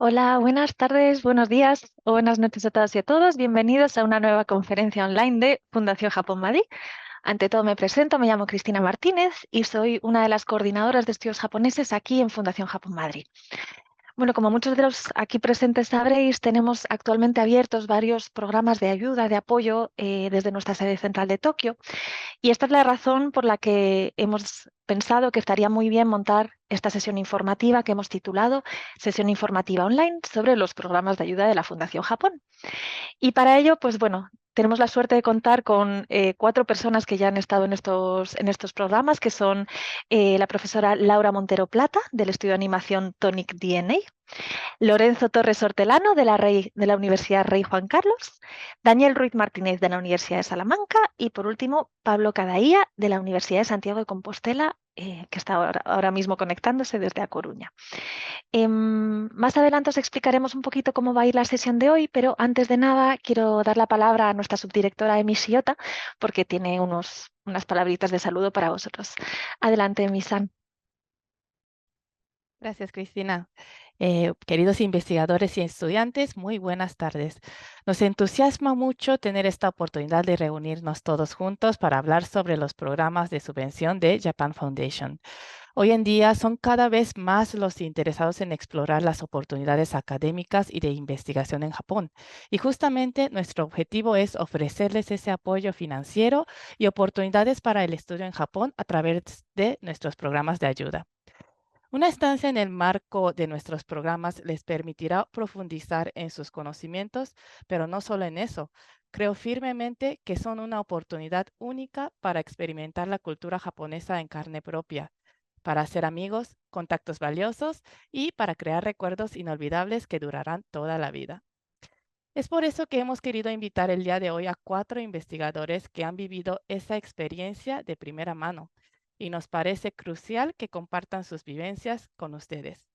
Hola, buenas tardes, buenos días o buenas noches a todas y a todos. Bienvenidos a una nueva conferencia online de Fundación Japón Madrid. Ante todo me presento, me llamo Cristina Martínez y soy una de las coordinadoras de estudios japoneses aquí en Fundación Japón Madrid. Bueno, como muchos de los aquí presentes sabréis, tenemos actualmente abiertos varios programas de ayuda, de apoyo desde nuestra sede central de Tokio. Y esta es la razón por la que hemos pensado que estaría muy bien montar esta sesión informativa que hemos titulado Sesión informativa online sobre los programas de ayuda de la Fundación Japón. Y para ello, pues bueno, tenemos la suerte de contar con cuatro personas que ya han estado en estos programas, que son la profesora Laura Montero Plata, del estudio de animación Tonic DNA, Lorenzo Torres Hortelano, de la Universidad Rey Juan Carlos, Daniel Ruiz Martínez, de la Universidad de Salamanca, y por último, Pablo Cadaía, de la Universidad de Santiago de Compostela, que está ahora mismo conectándose desde A Coruña. Más adelante os explicaremos un poquito cómo va a ir la sesión de hoy, pero antes de nada quiero dar la palabra a nuestra subdirectora Emi Shiota, porque tiene unas palabritas de saludo para vosotros. Adelante, Emi-san. Gracias, Cristina. Queridos investigadores y estudiantes, muy buenas tardes. Nos entusiasma mucho tener esta oportunidad de reunirnos todos juntos para hablar sobre los programas de subvención de Japan Foundation. Hoy en día son cada vez más los interesados en explorar las oportunidades académicas y de investigación en Japón. Y justamente nuestro objetivo es ofrecerles ese apoyo financiero y oportunidades para el estudio en Japón a través de nuestros programas de ayuda. Una estancia en el marco de nuestros programas les permitirá profundizar en sus conocimientos, pero no solo en eso. Creo firmemente que son una oportunidad única para experimentar la cultura japonesa en carne propia, para hacer amigos, contactos valiosos y para crear recuerdos inolvidables que durarán toda la vida. Es por eso que hemos querido invitar el día de hoy a 4 investigadores que han vivido esa experiencia de primera mano y nos parece crucial que compartan sus vivencias con ustedes.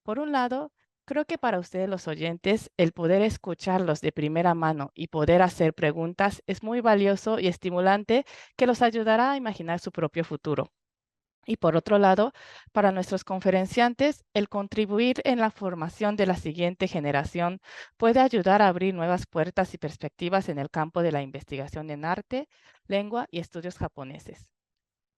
Por un lado, creo que para ustedes los oyentes, el poder escucharlos de primera mano y poder hacer preguntas es muy valioso y estimulante que los ayudará a imaginar su propio futuro. Y por otro lado, para nuestros conferenciantes, el contribuir en la formación de la siguiente generación puede ayudar a abrir nuevas puertas y perspectivas en el campo de la investigación en arte, lengua y estudios japoneses.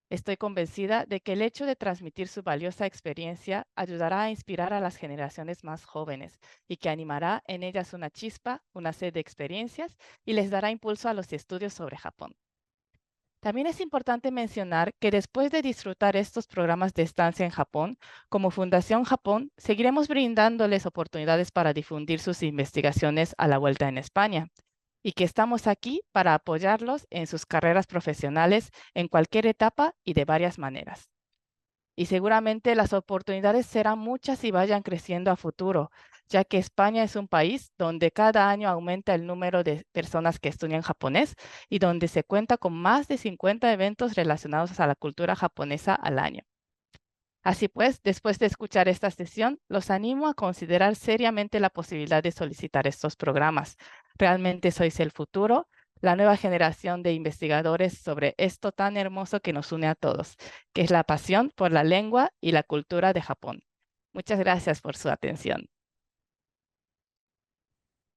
Estoy convencida de que el hecho de transmitir su valiosa experiencia ayudará a inspirar a las generaciones más jóvenes y que animará en ellas una chispa, una sed de experiencias y les dará impulso a los estudios sobre Japón. También es importante mencionar que después de disfrutar estos programas de estancia en Japón, como Fundación Japón, seguiremos brindándoles oportunidades para difundir sus investigaciones a la vuelta en España y que estamos aquí para apoyarlos en sus carreras profesionales en cualquier etapa y de varias maneras. Y seguramente las oportunidades serán muchas y vayan creciendo a futuro, ya que España es un país donde cada año aumenta el número de personas que estudian japonés y donde se cuenta con más de 50 eventos relacionados a la cultura japonesa al año. Así pues, después de escuchar esta sesión, los animo a considerar seriamente la posibilidad de solicitar estos programas. Realmente sois el futuro, la nueva generación de investigadores sobre esto tan hermoso que nos une a todos, que es la pasión por la lengua y la cultura de Japón. Muchas gracias por su atención.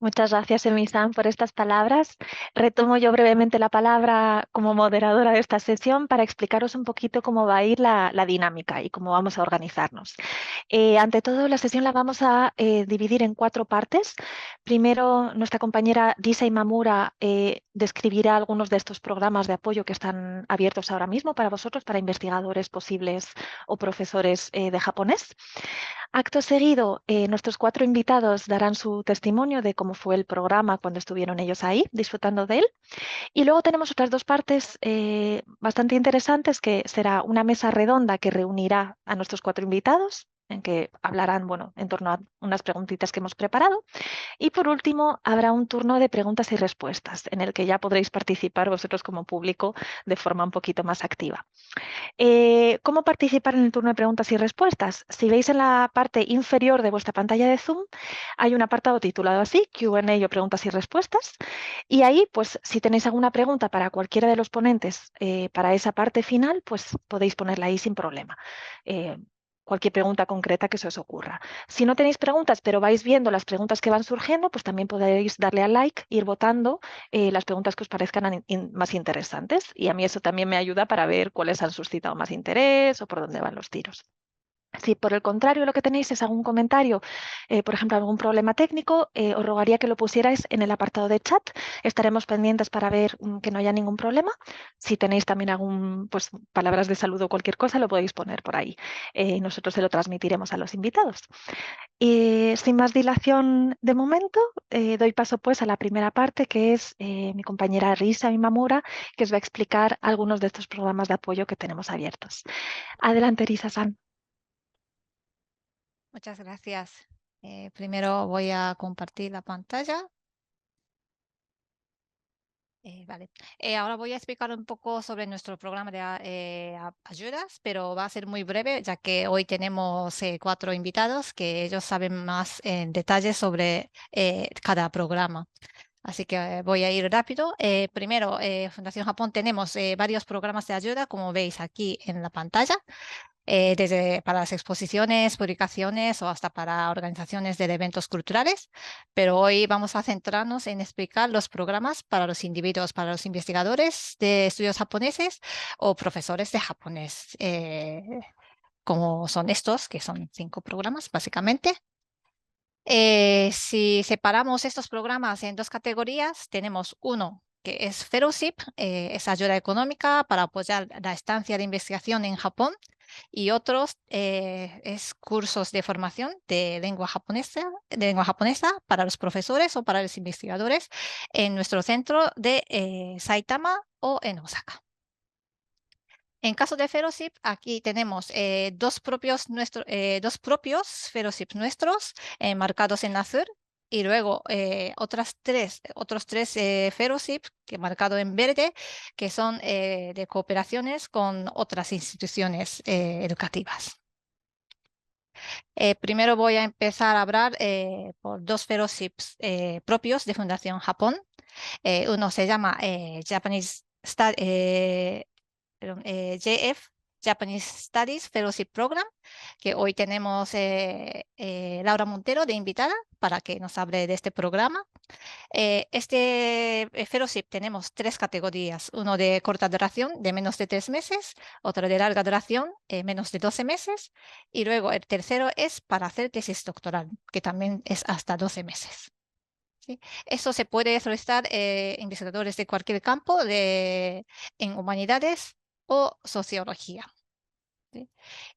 Muchas gracias, Emi-san, por estas palabras. Retomo yo brevemente la palabra como moderadora de esta sesión para explicaros un poquito cómo va a ir la dinámica y cómo vamos a organizarnos. Ante todo, la sesión la vamos a dividir en 4 partes. Primero, nuestra compañera Risa Imamura describirá algunos de estos programas de apoyo que están abiertos ahora mismo para vosotros, para investigadores posibles o profesores de japonés. Acto seguido, nuestros 4 invitados darán su testimonio de cómo fue el programa cuando estuvieron ellos ahí, disfrutando de él. Y luego tenemos otras 2 partes bastante interesantes, que será una mesa redonda que reunirá a nuestros 4 invitados, en que hablarán, bueno, en torno a unas preguntitas que hemos preparado. Y por último, habrá un turno de preguntas y respuestas, en el que ya podréis participar vosotros como público de forma un poquito más activa. ¿Cómo participar en el turno de preguntas y respuestas? Si veis en la parte inferior de vuestra pantalla de Zoom, hay un apartado titulado así, Q&A o preguntas y respuestas. Y ahí, pues, si tenéis alguna pregunta para cualquiera de los ponentes para esa parte final, pues podéis ponerla ahí sin problema. Eh, cualquier pregunta concreta que se os ocurra. Si no tenéis preguntas, pero vais viendo las preguntas que van surgiendo, pues también podéis darle al like, ir votando las preguntas que os parezcan más interesantes. Y a mí eso también me ayuda para ver cuáles han suscitado más interés o por dónde van los tiros. Si por el contrario lo que tenéis es algún comentario, por ejemplo, algún problema técnico, os rogaría que lo pusierais en el apartado de chat. Estaremos pendientes para ver que no haya ningún problema. Si tenéis también pues, palabras de saludo o cualquier cosa, lo podéis poner por ahí. Y nosotros se lo transmitiremos a los invitados. Y sin más dilación de momento, doy paso pues a la primera parte, que es mi compañera Risa Imamura, que os va a explicar algunos de estos programas de apoyo que tenemos abiertos. Adelante, Risa-san. Muchas gracias. Primero voy a compartir la pantalla. Vale. Ahora voy a explicar un poco sobre nuestro programa de ayudas, pero va a ser muy breve, ya que hoy tenemos 4 invitados que ellos saben más en detalle sobre cada programa. Así que voy a ir rápido. Primero, Fundación Japón tenemos varios programas de ayuda, como veis aquí en la pantalla. Desde para las exposiciones, publicaciones o hasta para organizaciones de eventos culturales. Pero hoy vamos a centrarnos en explicar los programas para los individuos, para los investigadores de estudios japoneses o profesores de japonés, como son estos, que son 5 programas básicamente. Si separamos estos programas en 2 categorías, tenemos uno que es Fellowship, es ayuda económica para apoyar la estancia de investigación en Japón, y otros es cursos de formación de lengua japonesa para los profesores o para los investigadores en nuestro centro de Saitama o en Osaka. En caso de fellowship, aquí tenemos dos propios fellowships nuestros marcados en azul, y luego otros tres fellowships que marcado en verde, que son de cooperaciones con otras instituciones educativas. Primero voy a empezar a hablar por 2 fellowships propios de Fundación Japón. Uno se llama JF, Japanese Studies Fellowship Program, que hoy tenemos Laura Montero de invitada para que nos hable de este programa. Este fellowship tenemos 3 categorías: uno de corta duración de menos de 3 meses, otro de larga duración menos de 12 meses, y luego el tercero es para hacer tesis doctoral, que también es hasta 12 meses. ¿Sí? Eso se puede solicitar investigadores de cualquier campo en humanidades o sociología. ¿Sí?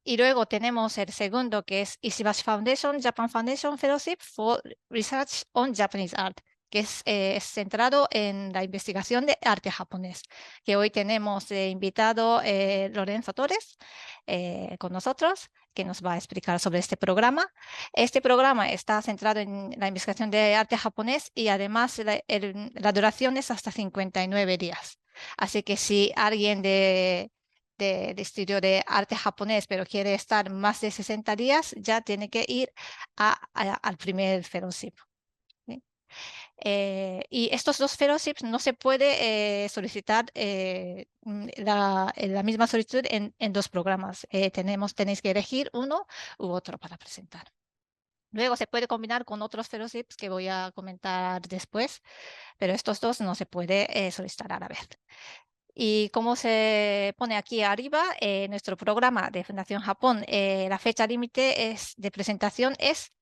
Y luego tenemos el segundo, que es Ishibashi Foundation, Japan Foundation Fellowship for Research on Japanese Art, que es centrado en la investigación de arte japonés, que hoy tenemos invitado Lorenzo Torres con nosotros, que nos va a explicar sobre este programa. Este programa está centrado en la investigación de arte japonés y además la duración es hasta 59 días. Así que si alguien de estudio de arte japonés, pero quiere estar más de 60 días, ya tiene que ir al primer fellowship. ¿Sí? Y estos 2 fellowships no se puede solicitar la misma solicitud en 2 programas. Tenéis que elegir uno u otro para presentar. Luego se puede combinar con otros fellowships que voy a comentar después, pero estos 2 no se puede solicitar a la vez. Y como se pone aquí arriba, nuestro programa de Fundación Japón, la fecha límite de presentación es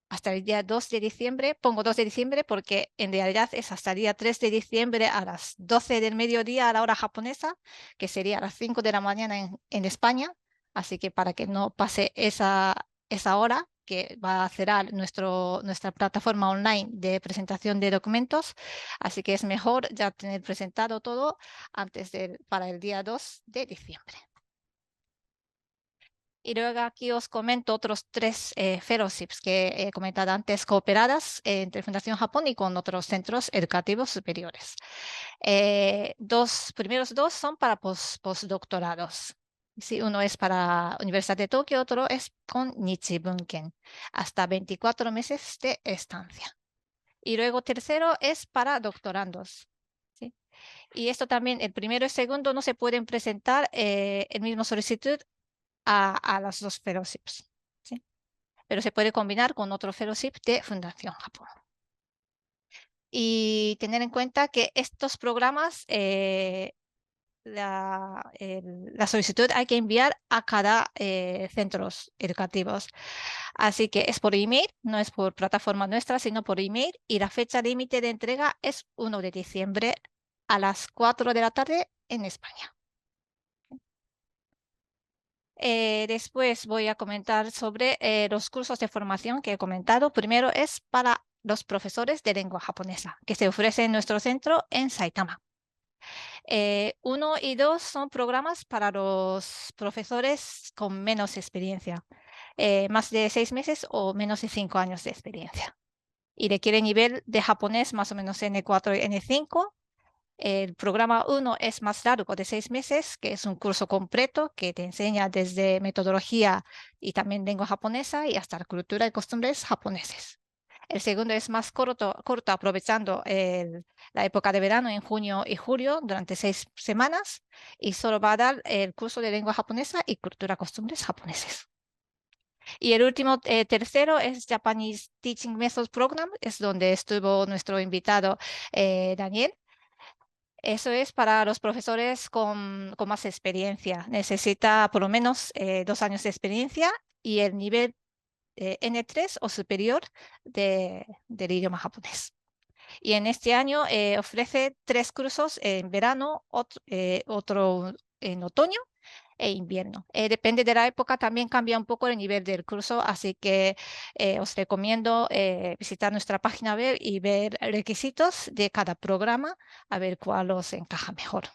hasta el día 2 de diciembre. Pongo 2 de diciembre porque en realidad es hasta el día 3 de diciembre a las 12 del mediodía a la hora japonesa, que sería a las 5 de la mañana en España. Así que para que no pase esa hora, que va a cerrar nuestra plataforma online de presentación de documentos. Así que es mejor ya tener presentado todo para el día 2 de diciembre. Y luego aquí os comento otros 3 fellowships que he comentado antes, cooperadas entre Fundación Japón y con otros centros educativos superiores. Primeros 2 son para postdoctorados. Sí, uno es para Universidad de Tokio, otro es con Nichi Bunken, hasta 24 meses de estancia. Y luego tercero es para doctorandos. ¿Sí? Y esto también, el primero y segundo no se pueden presentar el mismo solicitud a los dos fellowships, ¿sí? Pero se puede combinar con otro fellowship de Fundación Japón. Y tener en cuenta que estos programas, la solicitud hay que enviar a cada centros educativos. Así que es por email, no es por plataforma nuestra, sino por email. Y la fecha límite de entrega es 1 de diciembre a las 4 de la tarde en España. Después voy a comentar sobre los cursos de formación que he comentado. Primero es para los profesores de lengua japonesa, que se ofrece en nuestro centro en Saitama. 1 y 2 son programas para los profesores con menos experiencia, más de 6 meses o menos de 5 años de experiencia. Y requiere nivel de japonés más o menos N4 y N5. El programa 1 es más largo, de 6 meses, que es un curso completo que te enseña desde metodología y también lengua japonesa y hasta cultura y costumbres japoneses. El segundo es más corto aprovechando la época de verano en junio y julio durante 6 semanas y solo va a dar el curso de lengua japonesa y cultura y costumbres japoneses. Y el último, tercero, es Japanese Teaching Methods Program, es donde estuvo nuestro invitado Daniel. Eso es para los profesores con más experiencia. Necesita por lo menos 2 años de experiencia y el nivel N3 o superior del idioma japonés. Y en este año ofrece 3 cursos en verano, otro en otoño e invierno. Depende de la época, también cambia un poco el nivel del curso, así que os recomiendo visitar nuestra página web y ver requisitos de cada programa, a ver cuál os encaja mejor.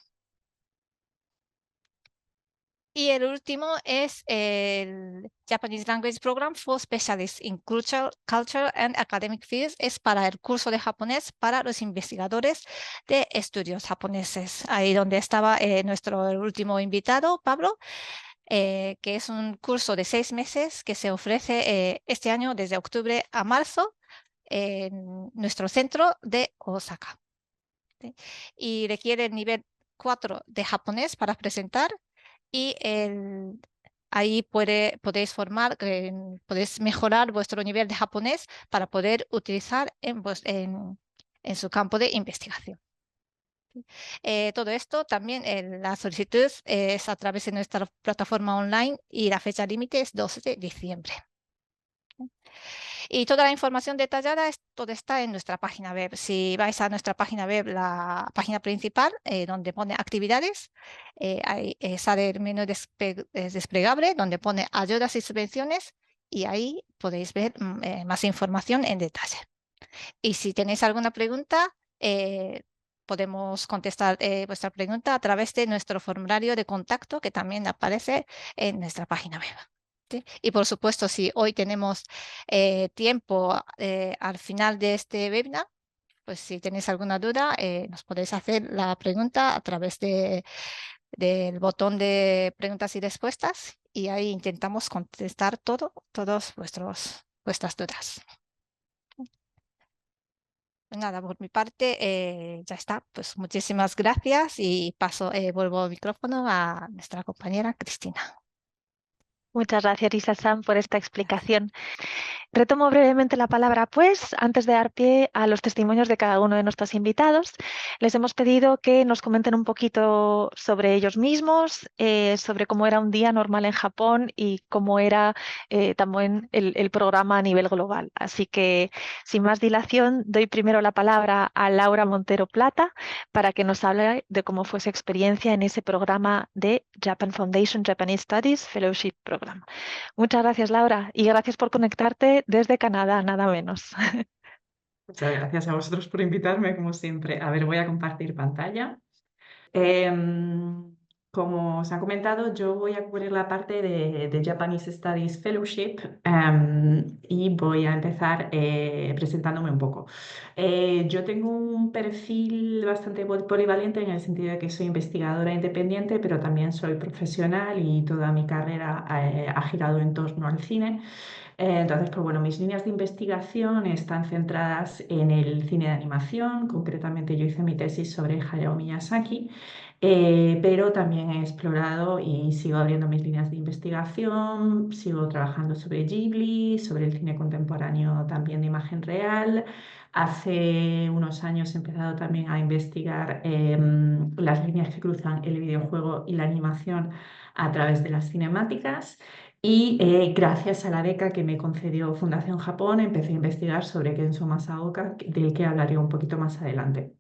Y el último es el Japanese Language Program for Specialists in Culture and Academic Fields. Es para el curso de japonés para los investigadores de estudios japoneses. Ahí donde estaba nuestro último invitado, Pablo, que es un curso de 6 meses que se ofrece este año desde octubre a marzo en nuestro centro de Osaka. ¿Sí? Y requiere el nivel 4 de japonés para presentar y ahí podéis podéis mejorar vuestro nivel de japonés para poder utilizar en su campo de investigación. Todo esto también, la solicitud es a través de nuestra plataforma online y la fecha límite es 12 de diciembre. Y toda la información detallada todo está en nuestra página web. Si vais a nuestra página web, la página principal, donde pone actividades, ahí sale el menú desplegable donde pone ayudas y subvenciones y ahí podéis ver más información en detalle. Y si tenéis alguna pregunta, podemos contestar vuestra pregunta a través de nuestro formulario de contacto que también aparece en nuestra página web. ¿Sí? Y por supuesto, si hoy tenemos tiempo al final de este webinar, pues si tenéis alguna duda, nos podéis hacer la pregunta a través del botón de preguntas y respuestas y ahí intentamos contestar todas vuestras dudas. Nada, por mi parte ya está. Pues muchísimas gracias y vuelvo el micrófono a nuestra compañera Cristina. Muchas gracias, Lisa-san, por esta explicación. Retomo brevemente la palabra, pues, antes de dar pie a los testimonios de cada uno de nuestros invitados. Les hemos pedido que nos comenten un poquito sobre ellos mismos, sobre cómo era un día normal en Japón y cómo era también el programa a nivel global. Así que, sin más dilación, doy primero la palabra a Laura Montero Plata para que nos hable de cómo fue su experiencia en ese programa de Japan Foundation Japanese Studies Fellowship Program. Muchas gracias, Laura, y gracias por conectarte desde Canadá, nada menos. Muchas gracias a vosotros por invitarme, como siempre. A ver, voy a compartir pantalla. Como os ha comentado, yo voy a cubrir la parte de Japanese Studies Fellowship y voy a empezar presentándome un poco. Yo tengo un perfil bastante polivalente en el sentido de que soy investigadora independiente, pero también soy profesional y toda mi carrera ha girado en torno al cine. Entonces, pues bueno, mis líneas de investigación están centradas en el cine de animación. Concretamente, yo hice mi tesis sobre Hayao Miyazaki Pero también he explorado y sigo abriendo mis líneas de investigación, sigo trabajando sobre Ghibli, sobre el cine contemporáneo también de imagen real. Hace unos años he empezado también a investigar las líneas que cruzan el videojuego y la animación a través de las cinemáticas. Y gracias a la beca que me concedió Fundación Japón, empecé a investigar sobre Kenzo Masaoka, del que hablaré un poquito más adelante.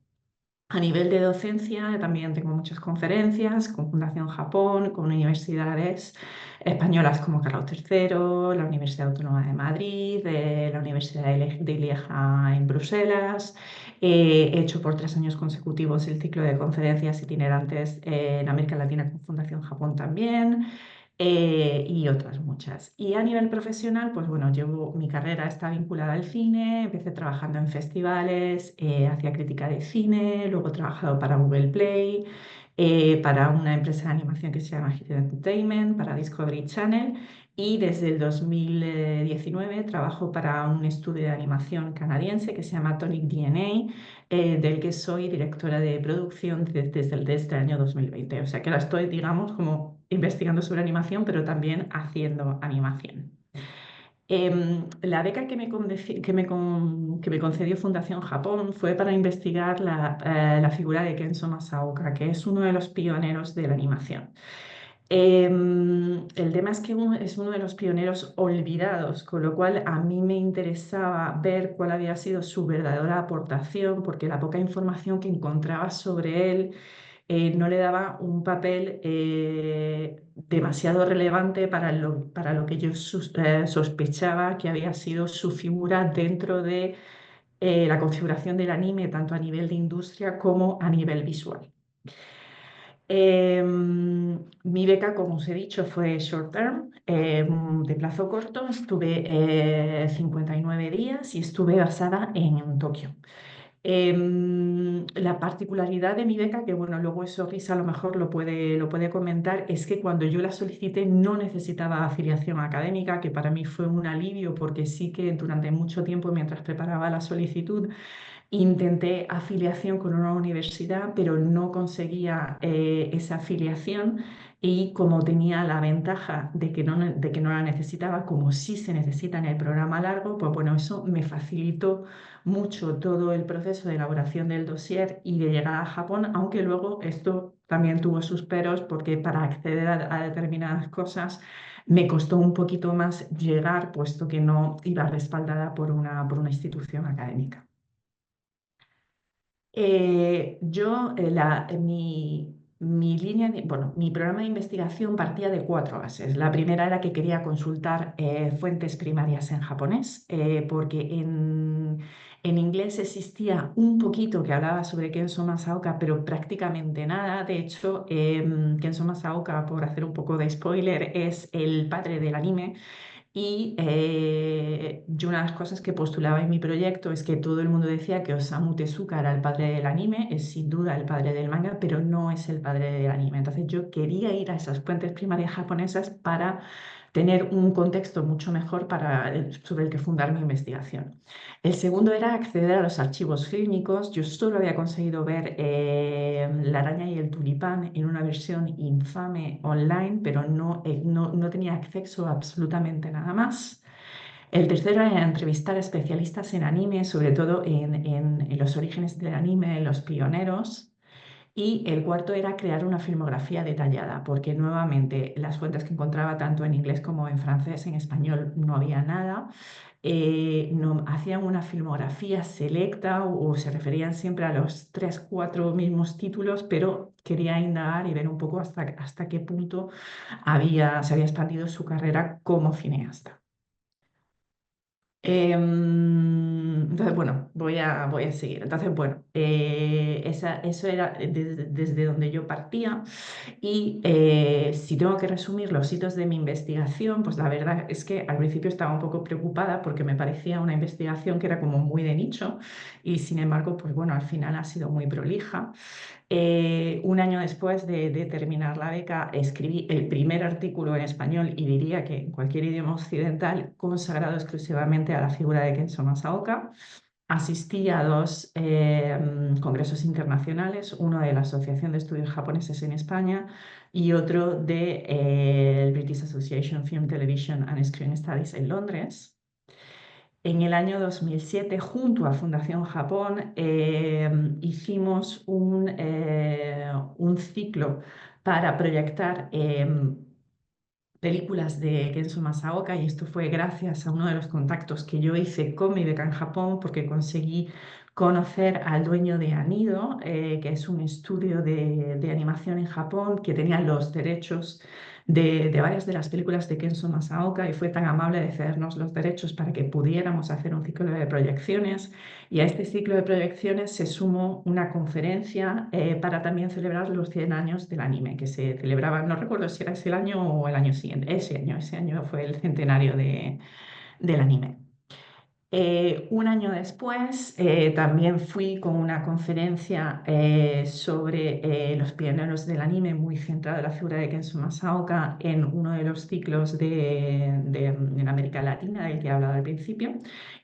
A nivel de docencia, también tengo muchas conferencias con Fundación Japón, con universidades españolas como Carlos III, la Universidad Autónoma de Madrid, la Universidad de Lieja en Bruselas. He hecho por 3 años consecutivos el ciclo de conferencias itinerantes en América Latina con Fundación Japón también. Y otras muchas. Y a nivel profesional, pues bueno, mi carrera está vinculada al cine, empecé trabajando en festivales, hacía crítica de cine, luego he trabajado para Google Play, para una empresa de animación que se llama Hit Entertainment, para Discovery Channel, y desde el 2019 trabajo para un estudio de animación canadiense que se llama Tonic DNA, del que soy directora de producción desde el año 2020. O sea que ahora estoy, digamos, como investigando sobre animación, pero también haciendo animación. La beca que me concedió Fundación Japón fue para investigar la figura de Kenzo Masaoka, que es uno de los pioneros de la animación. El tema es que es uno de los pioneros olvidados, con lo cual a mí me interesaba ver cuál había sido su verdadera aportación, porque la poca información que encontraba sobre él no le daba un papel demasiado relevante para lo que yo sospechaba que había sido su figura dentro de la configuración del anime, tanto a nivel de industria como a nivel visual. Mi beca, como os he dicho, fue short term, de plazo corto. Estuve 59 días y estuve basada en Tokio. La particularidad de mi beca, que bueno, luego eso Risa a lo mejor lo puede comentar, es que cuando yo la solicité no necesitaba afiliación académica, que para mí fue un alivio porque sí que durante mucho tiempo, mientras preparaba la solicitud, intenté afiliación con una universidad, pero no conseguía esa afiliación, y como tenía la ventaja de que no la necesitaba, como sí se necesita en el programa largo, pues bueno, eso me facilitó mucho todo el proceso de elaboración del dossier y de llegar a Japón, aunque luego esto también tuvo sus peros, porque para acceder a determinadas cosas me costó un poquito más llegar, puesto que no iba respaldada por una institución académica. Mi programa de investigación partía de 4 bases. La primera era que quería consultar fuentes primarias en japonés, porque en inglés existía un poquito que hablaba sobre Kenzo Masaoka, pero prácticamente nada. De hecho, Kenzo Masaoka, por hacer un poco de spoiler, es el padre del anime. Y yo una de las cosas que postulaba en mi proyecto es que todo el mundo decía que Osamu Tezuka era el padre del anime, es sin duda el padre del manga, pero no es el padre del anime. Entonces yo quería ir a esas fuentes primarias japonesas para tener un contexto mucho mejor sobre el que fundar mi investigación. El segundo era acceder a los archivos fílmicos. Yo solo había conseguido ver La araña y el tulipán en una versión infame online, pero no tenía acceso a absolutamente nada más. El tercero era entrevistar a especialistas en anime, sobre todo en los orígenes del anime, en los pioneros. Y el cuarto era crear una filmografía detallada, porque nuevamente las fuentes que encontraba tanto en inglés como en francés, en español, no había nada. No, hacían una filmografía selecta o se referían siempre a los 3, 4 mismos títulos, pero quería indagar y ver un poco hasta qué punto se había expandido su carrera como cineasta. Entonces, bueno, voy a seguir. Entonces, bueno, eso era desde donde yo partía. Y si tengo que resumir los hitos de mi investigación, pues la verdad es que al principio estaba un poco preocupada porque me parecía una investigación que era como muy de nicho, y sin embargo, pues bueno, al final ha sido muy prolija. Un año después de terminar la beca, escribí el primer artículo en español, y diría que en cualquier idioma occidental, consagrado exclusivamente a la figura de Kenzo Masaoka. asistí a dos congresos internacionales, uno de la Asociación de Estudios Japoneses en España y otro de el British Association Film, Television and Screen Studies en Londres. En el año 2007, junto a Fundación Japón, hicimos un ciclo para proyectar películas de Kenzo Masaoka, y esto fue gracias a uno de los contactos que yo hice con mi beca en Japón, porque conseguí conocer al dueño de Anido, que es un estudio de animación en Japón que tenía los derechos de varias de las películas de Kenzo Masaoka, y fue tan amable de cedernos los derechos para que pudiéramos hacer un ciclo de proyecciones. Y a este ciclo de proyecciones se sumó una conferencia para también celebrar los 100 años del anime, que se celebraba, no recuerdo si era ese año o el año siguiente, ese año fue el centenario del anime. Un año después también fui con una conferencia sobre los pioneros del anime, muy centrada en la figura de Kenzo Masaoka, en uno de los ciclos en América Latina del que he hablado al principio.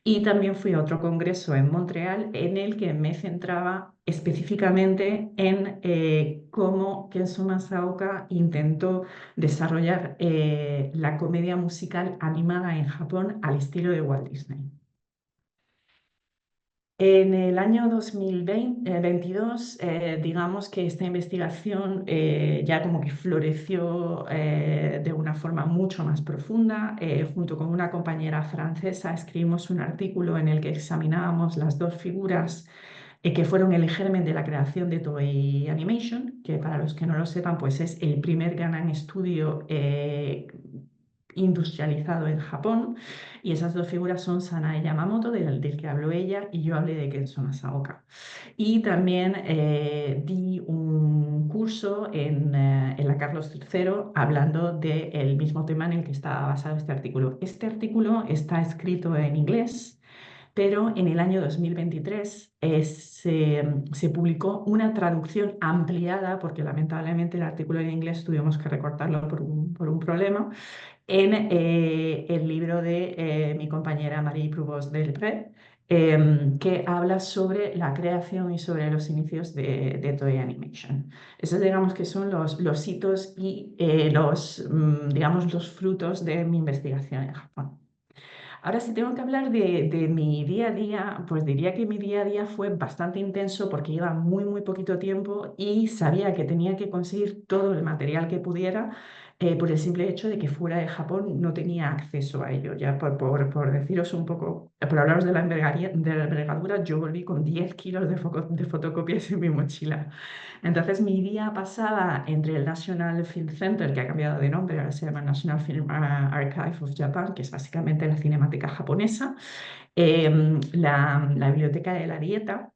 Y también fui a otro congreso en Montreal en el que me centraba específicamente en cómo Kenzo Masaoka intentó desarrollar la comedia musical animada en Japón al estilo de Walt Disney. En el año 2022, digamos que esta investigación ya como que floreció de una forma mucho más profunda. Junto con una compañera francesa escribimos un artículo en el que examinábamos las dos figuras que fueron el germen de la creación de Toei Animation, que para los que no lo sepan, pues es el primer gran estudio industrializado en Japón. Y esas dos figuras son Sanae Yamamoto, del que habló ella, y yo hablé de Kenzo Masaoka. Y también di un curso en la Carlos III hablando del mismo tema en el que estaba basado este artículo. Este artículo está escrito en inglés, pero en el año 2023 se publicó una traducción ampliada, porque lamentablemente el artículo en inglés tuvimos que recortarlo por un problema, en el libro de mi compañera Marie Provost Delpré, que habla sobre la creación y sobre los inicios de Toei Animation. Esos digamos que son los hitos y digamos, los frutos de mi investigación en Japón. Ahora, si tengo que hablar de mi día a día, pues diría que mi día a día fue bastante intenso porque lleva muy poquito tiempo y sabía que tenía que conseguir todo el material que pudiera por el simple hecho de que fuera de Japón no tenía acceso a ello. Ya por deciros un poco, por hablaros de la envergadura, yo volví con 10 kilos de fotocopias en mi mochila. Entonces mi día pasaba entre el National Film Center, que ha cambiado de nombre, ahora se llama National Film Archive of Japan, que es básicamente la cinemateca japonesa, la biblioteca de la Dieta.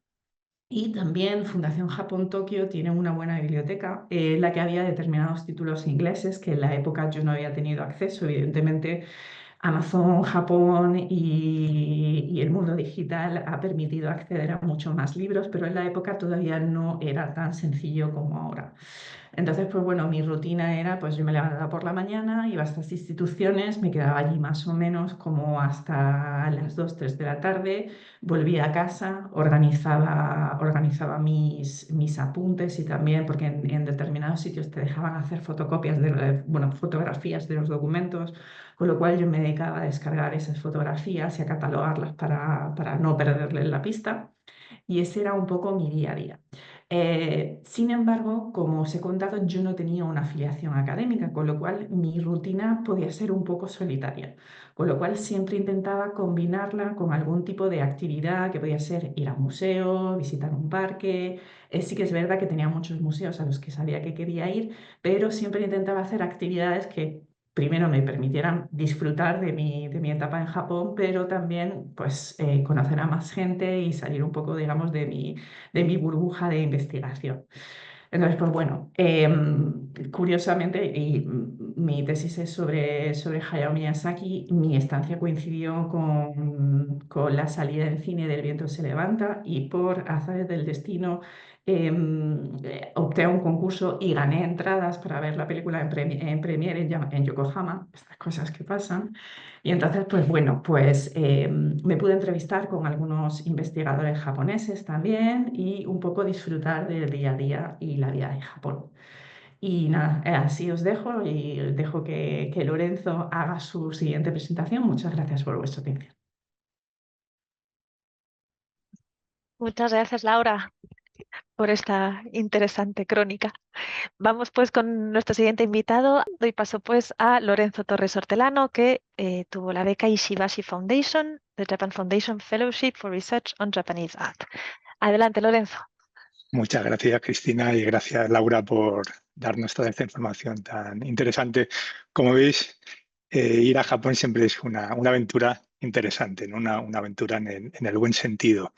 Y también Fundación Japón Tokio tiene una buena biblioteca, en la que había determinados títulos ingleses que en la época yo no había tenido acceso. Evidentemente, Amazon Japón y el mundo digital ha permitido acceder a muchos más libros, pero en la época todavía no era tan sencillo como ahora. Entonces, pues bueno, mi rutina era, pues yo me levantaba por la mañana, iba a estas instituciones, me quedaba allí más o menos como hasta las 2, 3 de la tarde, volvía a casa, organizaba mis apuntes, y también porque en determinados sitios te dejaban hacer fotocopias fotografías de los documentos, con lo cual yo me dedicaba a descargar esas fotografías y a catalogarlas para no perderles la pista. Y ese era un poco mi día a día. Sin embargo, como os he contado, yo no tenía una afiliación académica, con lo cual mi rutina podía ser un poco solitaria, con lo cual siempre intentaba combinarla con algún tipo de actividad que podía ser ir a un museo, visitar un parque. Sí que es verdad que tenía muchos museos a los que sabía que quería ir, pero siempre intentaba hacer actividades que primero me permitieran disfrutar de mi etapa en Japón, pero también pues, conocer a más gente y salir un poco, digamos, de mi burbuja de investigación. Entonces, pues bueno, curiosamente, y mi tesis es sobre Hayao Miyazaki, mi estancia coincidió con la salida en cine del Viento se levanta, y por azares del destino opté a un concurso y gané entradas para ver la película en premiere en Yokohama, estas cosas que pasan. Y entonces, pues bueno, pues me pude entrevistar con algunos investigadores japoneses también y un poco disfrutar del día a día y la vida en Japón. Y nada, así os dejo y dejo que Lorenzo haga su siguiente presentación. Muchas gracias por vuestra atención. Muchas gracias, Laura, por esta interesante crónica. Vamos pues con nuestro siguiente invitado. Doy paso pues a Lorenzo Torres Hortelano, que tuvo la beca Ishibashi Foundation, the Japan Foundation Fellowship for Research on Japanese Art. Adelante, Lorenzo. Muchas gracias, Cristina, y gracias, Laura, por darnos toda esta información tan interesante. Como veis, ir a Japón siempre es una aventura interesante, ¿no? Una aventura en el buen sentido.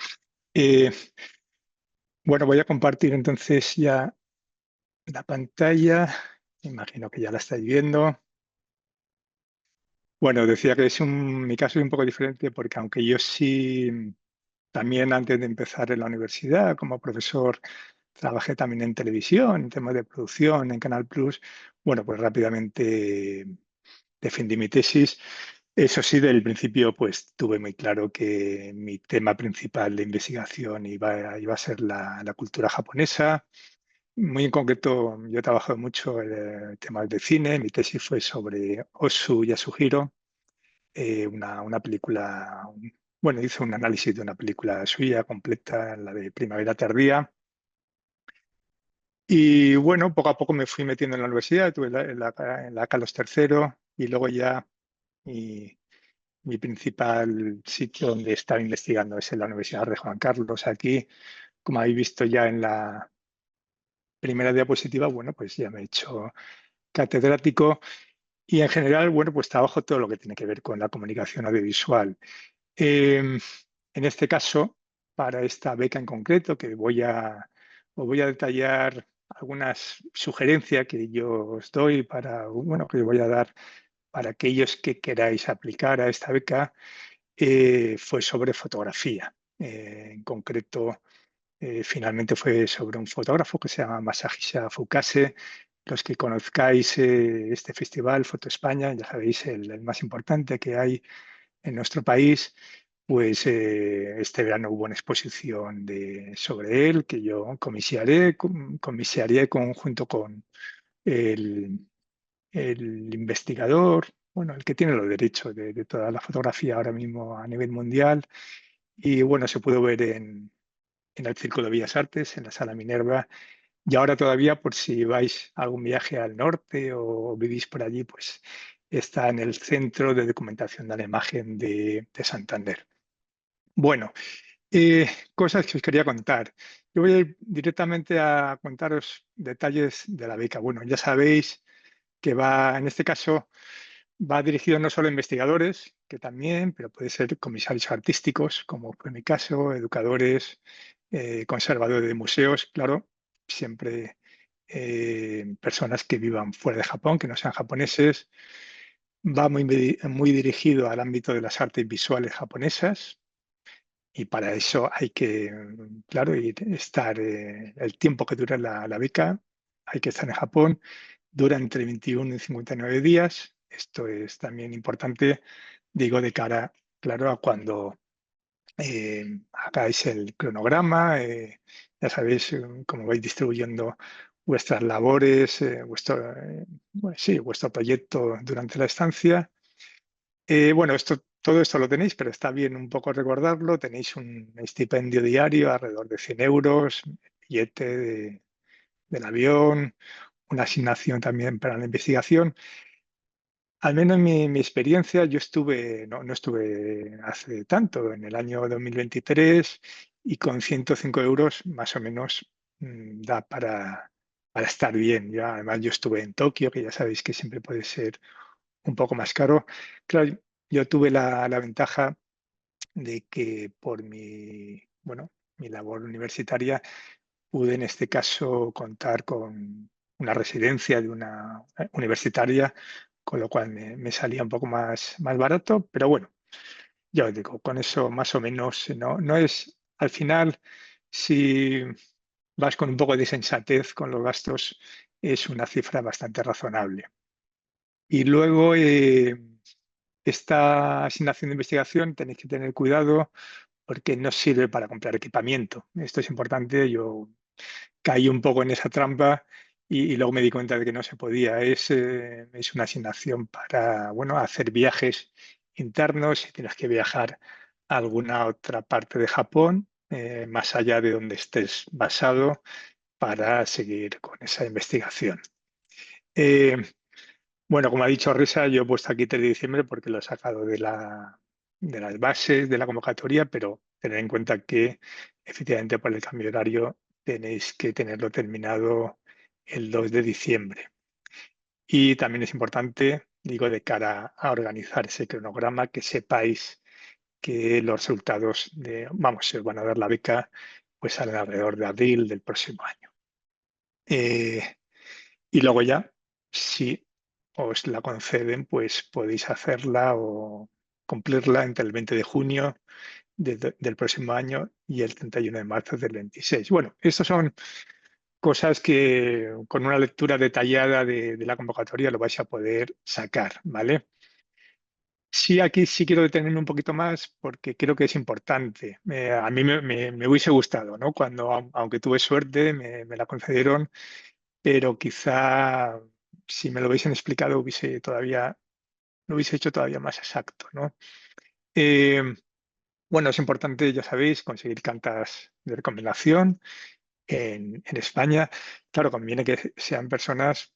Bueno, voy a compartir entonces ya la pantalla. Imagino que ya la estáis viendo. Bueno, decía que mi caso es un poco diferente porque aunque yo sí, también antes de empezar en la universidad como profesor, trabajé también en televisión, en temas de producción, en Canal Plus. Bueno, pues rápidamente defendí mi tesis. Eso sí, del principio pues tuve muy claro que mi tema principal de investigación iba a ser la cultura japonesa. Muy en concreto, yo he trabajado mucho en temas de cine. Mi tesis fue sobre Ozu Yasuhiro, una película, bueno, hice un análisis de una película suya completa, la de Primavera Tardía. Y bueno, poco a poco me fui metiendo en la universidad, tuve en la Carlos III y luego ya mi principal sitio donde estaba investigando es en la Universidad de Juan Carlos. Aquí, como habéis visto ya en la primera diapositiva, bueno, pues ya me he hecho catedrático y en general, bueno, pues trabajo todo lo que tiene que ver con la comunicación audiovisual. En este caso, para esta beca en concreto, que os voy a detallar algunas sugerencias que yo os doy bueno, que voy a dar para aquellos que queráis aplicar a esta beca, fue sobre fotografía. En concreto, finalmente fue sobre un fotógrafo que se llama Masahisa Fukase. Los que conozcáis este festival, Foto España, ya sabéis, el más importante que hay en nuestro país, pues este verano hubo una exposición sobre él que yo comisiaré conjunto con el, el investigador, bueno, el que tiene los derechos de toda la fotografía ahora mismo a nivel mundial. Y bueno, se pudo ver en el Círculo de Bellas Artes, en la Sala Minerva. Y ahora todavía, por si vais a algún viaje al norte o vivís por allí, pues está en el Centro de Documentación de la Imagen de Santander. Bueno, cosas que os quería contar. Yo voy a ir directamente a contaros detalles de la beca. Bueno, ya sabéis que en este caso, va dirigido no solo a investigadores, que también, pero puede ser comisarios artísticos, como fue mi caso, educadores, conservadores de museos, claro, siempre personas que vivan fuera de Japón, que no sean japoneses. Va muy dirigido al ámbito de las artes visuales japonesas y para eso hay que, claro, estar el tiempo que dura la beca, hay que estar en Japón, dura entre 21 y 59 días. Esto es también importante, digo, de cara, claro, a cuando hagáis el cronograma, ya sabéis cómo vais distribuyendo vuestras labores, vuestro proyecto durante la estancia. Bueno, todo esto lo tenéis, pero está bien un poco recordarlo. Tenéis un estipendio diario alrededor de 100 euros, billete del avión, una asignación también para la investigación. Al menos en mi experiencia, yo no estuve hace tanto, en el año 2023, y con 105 euros más o menos da para estar bien. Además, yo estuve en Tokio, que ya sabéis que siempre puede ser un poco más caro. Claro, yo tuve la ventaja de que por mi labor universitaria pude en este caso contar con una residencia de una universitaria, con lo cual me salía un poco más barato, pero bueno, ya os digo, con eso más o menos no es, al final, si vas con un poco de sensatez con los gastos, es una cifra bastante razonable. Y luego, esta asignación de investigación tenéis que tener cuidado porque no sirve para comprar equipamiento. Esto es importante. Yo caí un poco en esa trampa y luego me di cuenta de que no se podía. Es una asignación para, bueno, hacer viajes internos si tienes que viajar a alguna otra parte de Japón, más allá de donde estés basado, para seguir con esa investigación. Eh, bueno, como ha dicho Risa, yo he puesto aquí 3 de diciembre porque lo he sacado de las bases de la convocatoria, pero tener en cuenta que efectivamente por el cambio de horario tenéis que tenerlo terminado el 2 de diciembre. Y también es importante, digo, de cara a organizar ese cronograma, que sepáis que los resultados se os van a dar la beca, pues salen alrededor de abril del próximo año. Y luego ya, si os la conceden, pues podéis hacerla o cumplirla entre el 20 de junio del próximo año y el 31 de marzo del 26. Bueno, estas son cosas que con una lectura detallada de la convocatoria lo vais a poder sacar, ¿vale? Sí, aquí sí quiero detenerme un poquito más porque creo que es importante. A mí me hubiese gustado, ¿no? Aunque tuve suerte, me la concedieron, pero quizá si me lo hubiesen explicado lo hubiese hecho todavía más exacto, ¿no? Eh, bueno, es importante, ya sabéis, conseguir cartas de recomendación en España. Claro, conviene que sean personas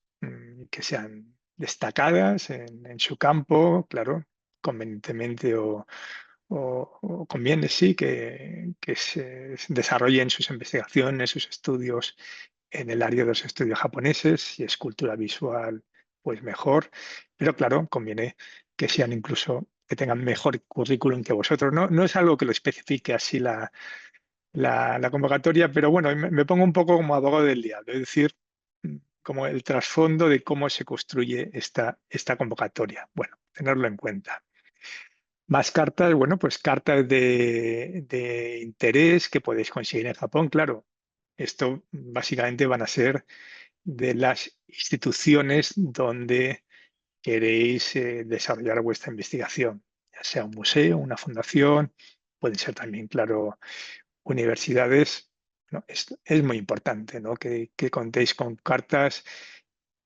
que sean destacadas en su campo, claro, convenientemente o conviene, sí, que se desarrollen sus investigaciones, sus estudios en el área de los estudios japoneses. Si es cultura visual, pues mejor. Pero claro, conviene que sean incluso, que tengan mejor currículum que vosotros. No es algo que lo especifique así la convocatoria, pero bueno, me pongo un poco como abogado del diablo, es decir, como el trasfondo de cómo se construye esta convocatoria. Bueno, tenerlo en cuenta. Más cartas, bueno, pues cartas de interés que podéis conseguir en Japón, claro. Esto básicamente van a ser de las instituciones donde queréis desarrollar vuestra investigación, ya sea un museo, una fundación, pueden ser también, claro, universidades. ¿No? Es muy importante, ¿no? que contéis con cartas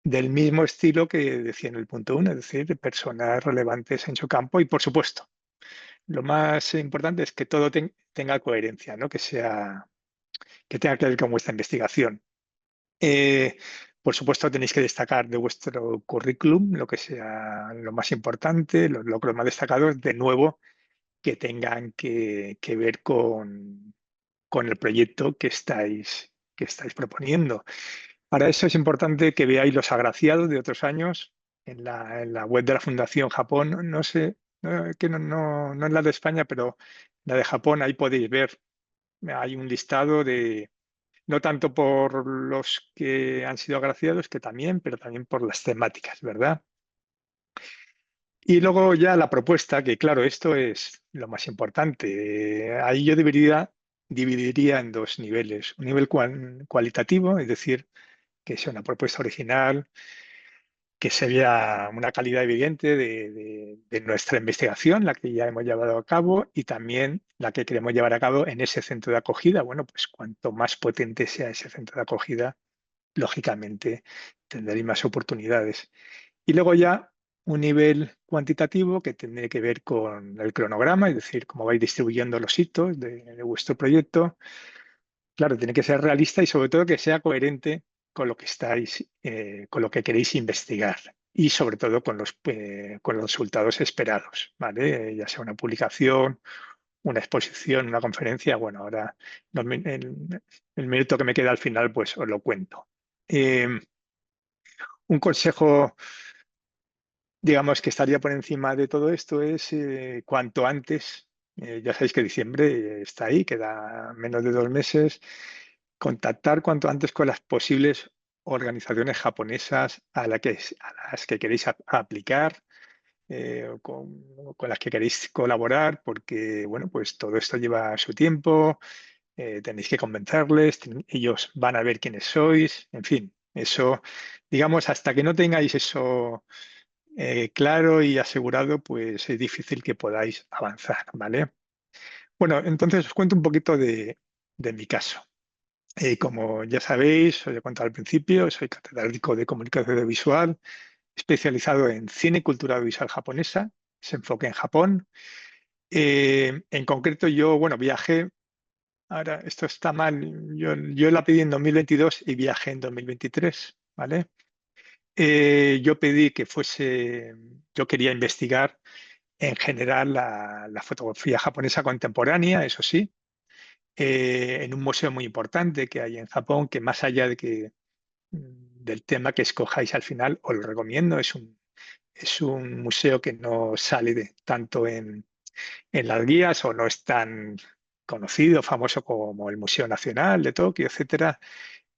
del mismo estilo que decía en el punto 1, es decir, de personas relevantes en su campo y, por supuesto, lo más importante es que todo tenga coherencia, ¿no? Que tenga que ver con vuestra investigación. Por supuesto, tenéis que destacar de vuestro currículum lo que sea lo más importante, los logros más destacados, de nuevo, que tengan que ver con el proyecto que estáis proponiendo. Para eso es importante que veáis los agraciados de otros años en la web de la Fundación Japón. No sé, que no es la de España, pero la de Japón, ahí podéis ver, hay un listado no tanto por los que han sido agraciados, que también, pero también por las temáticas, ¿verdad? Y luego ya la propuesta, que claro, esto es lo más importante. Ahí yo dividiría en 2 niveles. Un nivel cualitativo, es decir, que sea una propuesta original, que se vea una calidad evidente de nuestra investigación, la que ya hemos llevado a cabo, y también la que queremos llevar a cabo en ese centro de acogida. Bueno, pues cuanto más potente sea ese centro de acogida, lógicamente tendréis más oportunidades. Y luego ya un nivel cuantitativo que tiene que ver con el cronograma, es decir, cómo vais distribuyendo los hitos de vuestro proyecto. Claro, tiene que ser realista y sobre todo que sea coherente con lo que con lo que queréis investigar y sobre todo con los resultados esperados, ¿vale? Ya sea una publicación, una exposición, una conferencia. Bueno, ahora el minuto que me queda al final, pues os lo cuento. Un consejo, digamos, que estaría por encima de todo esto es cuanto antes, ya sabéis que diciembre está ahí, queda menos de 2 meses, contactar cuanto antes con las posibles organizaciones japonesas a las que queréis aplicar, con las que queréis colaborar, porque bueno, pues todo esto lleva su tiempo. tenéis que convencerles, ellos van a ver quiénes sois, en fin, eso, digamos, hasta que no tengáis eso claro y asegurado, pues es difícil que podáis avanzar, ¿vale? Bueno, entonces os cuento un poquito de mi caso. Como ya sabéis, os he contado al principio, soy catedrático de comunicación audiovisual, especializado en cine y cultura audiovisual japonesa, se enfoque en Japón. En concreto, yo, bueno, viajé, ahora esto está mal, yo la pedí en 2022 y viajé en 2023, ¿vale? Yo pedí que fuese, yo quería investigar en general la fotografía japonesa contemporánea, eso sí, en un museo muy importante que hay en Japón, que más allá de que, del tema que escojáis al final, os lo recomiendo, es un museo que no sale tanto en las guías o no es tan conocido, famoso como el Museo Nacional de Tokio, etcétera,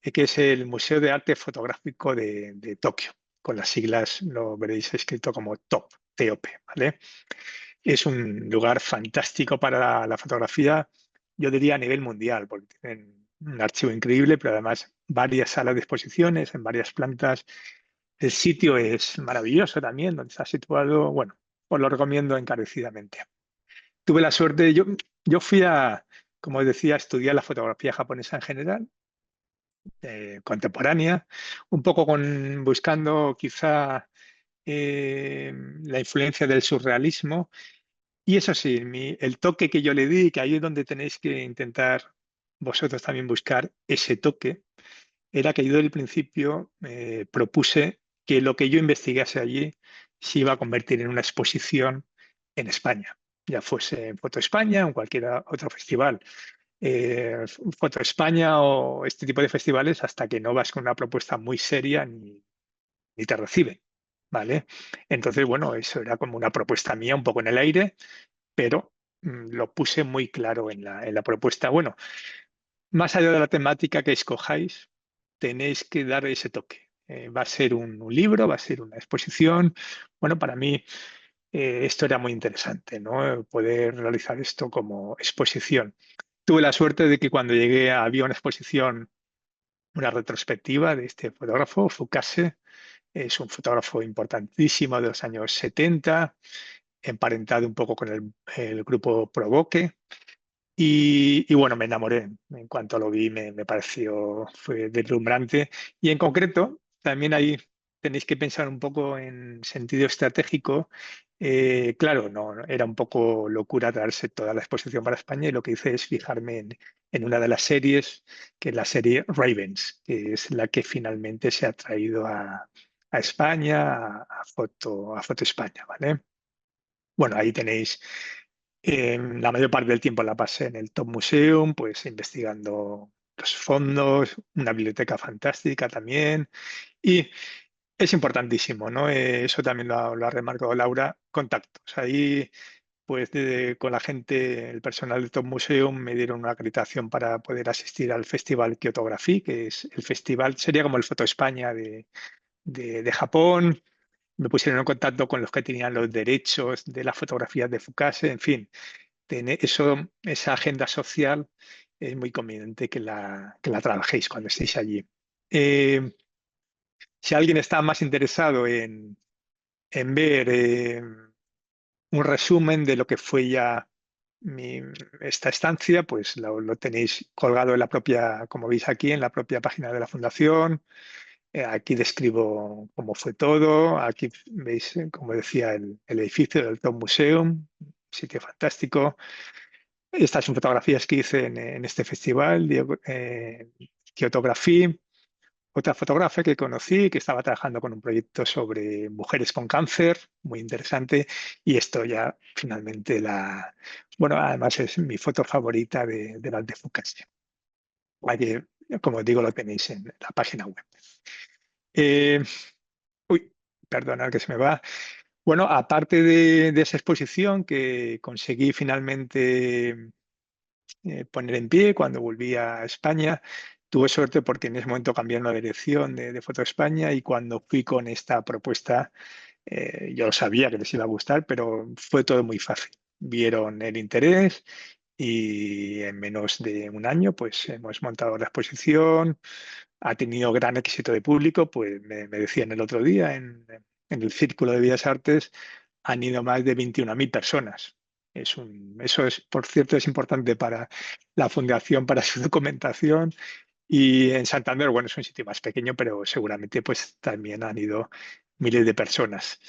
que es el Museo de Arte Fotográfico de Tokio. Con las siglas lo veréis escrito como TOP, TOP, ¿vale? Es un lugar fantástico para la fotografía, yo diría a nivel mundial, porque tienen un archivo increíble, pero además varias salas de exposiciones en varias plantas. El sitio es maravilloso también, donde está situado. Bueno, os lo recomiendo encarecidamente. Tuve la suerte, yo fui como decía, a estudiar la fotografía japonesa en general, contemporánea, un poco buscando quizá la influencia del surrealismo. Y eso sí, el toque que yo le di, que ahí es donde tenéis que intentar vosotros también buscar ese toque, era que yo del principio propuse que lo que yo investigase allí se iba a convertir en una exposición en España, ya fuese en Foto España o en cualquier otro festival. Foto España o este tipo de festivales hasta que no vas con una propuesta muy seria ni te reciben, ¿vale? Entonces, bueno, eso era como una propuesta mía un poco en el aire, pero lo puse muy claro en la propuesta. Bueno, más allá de la temática que escojáis, tenéis que dar ese toque. Va a ser un libro, va a ser una exposición. Bueno, para mí esto era muy interesante, ¿no? Poder realizar esto como exposición. Tuve la suerte de que cuando llegué había una exposición, una retrospectiva de este fotógrafo, Fukase. Es un fotógrafo importantísimo de los años 70, emparentado un poco con el grupo Provoque. Y bueno, me enamoré. En cuanto lo vi, me pareció, fue deslumbrante. Y en concreto, también ahí tenéis que pensar un poco en sentido estratégico. Claro, no, era un poco locura traerse toda la exposición para España y lo que hice es fijarme en una de las series, que es la serie Ravens, que es la que finalmente se ha traído a España, a Foto España, ¿vale? Bueno, ahí tenéis la mayor parte del tiempo la pasé en el Top Museum, pues investigando los fondos, una biblioteca fantástica también. Y es importantísimo, ¿no? Eso también lo ha remarcado Laura, contactos. Ahí, pues con la gente, el personal del Top Museum me dieron una acreditación para poder asistir al Festival Kyotography, que es el festival, sería como el Foto España de Japón. Me pusieron en contacto con los que tenían los derechos de las fotografías de Fukase, en fin, esa agenda social es muy conveniente que la trabajéis cuando estéis allí. Si alguien está más interesado en ver un resumen de lo que fue ya esta estancia, pues lo tenéis colgado en la propia, como veis aquí, en la propia página de la Fundación. Aquí describo cómo fue todo. Aquí veis, como decía, el edificio del Top Museum, sitio fantástico. Estas son fotografías que hice en este festival, Kyotography. Otra fotógrafa que conocí, que estaba trabajando con un proyecto sobre mujeres con cáncer, muy interesante. Y esto ya finalmente bueno, además es mi foto favorita de las de Fukase. Aquí, como digo, lo tenéis en la página web. Uy, perdonad que se me va. Bueno, aparte de esa exposición que conseguí finalmente poner en pie cuando volví a España, tuve suerte porque en ese momento cambiaron la dirección de Foto España y cuando fui con esta propuesta, yo sabía que les iba a gustar, pero fue todo muy fácil. Vieron el interés y en menos de un año pues hemos montado la exposición, ha tenido gran éxito de público, pues me decían el otro día en el Círculo de Bellas Artes han ido más de 21.000 personas. Eso es, por cierto, es importante para la Fundación, para su documentación. Y en Santander, bueno, es un sitio más pequeño, pero seguramente pues también han ido miles de personas.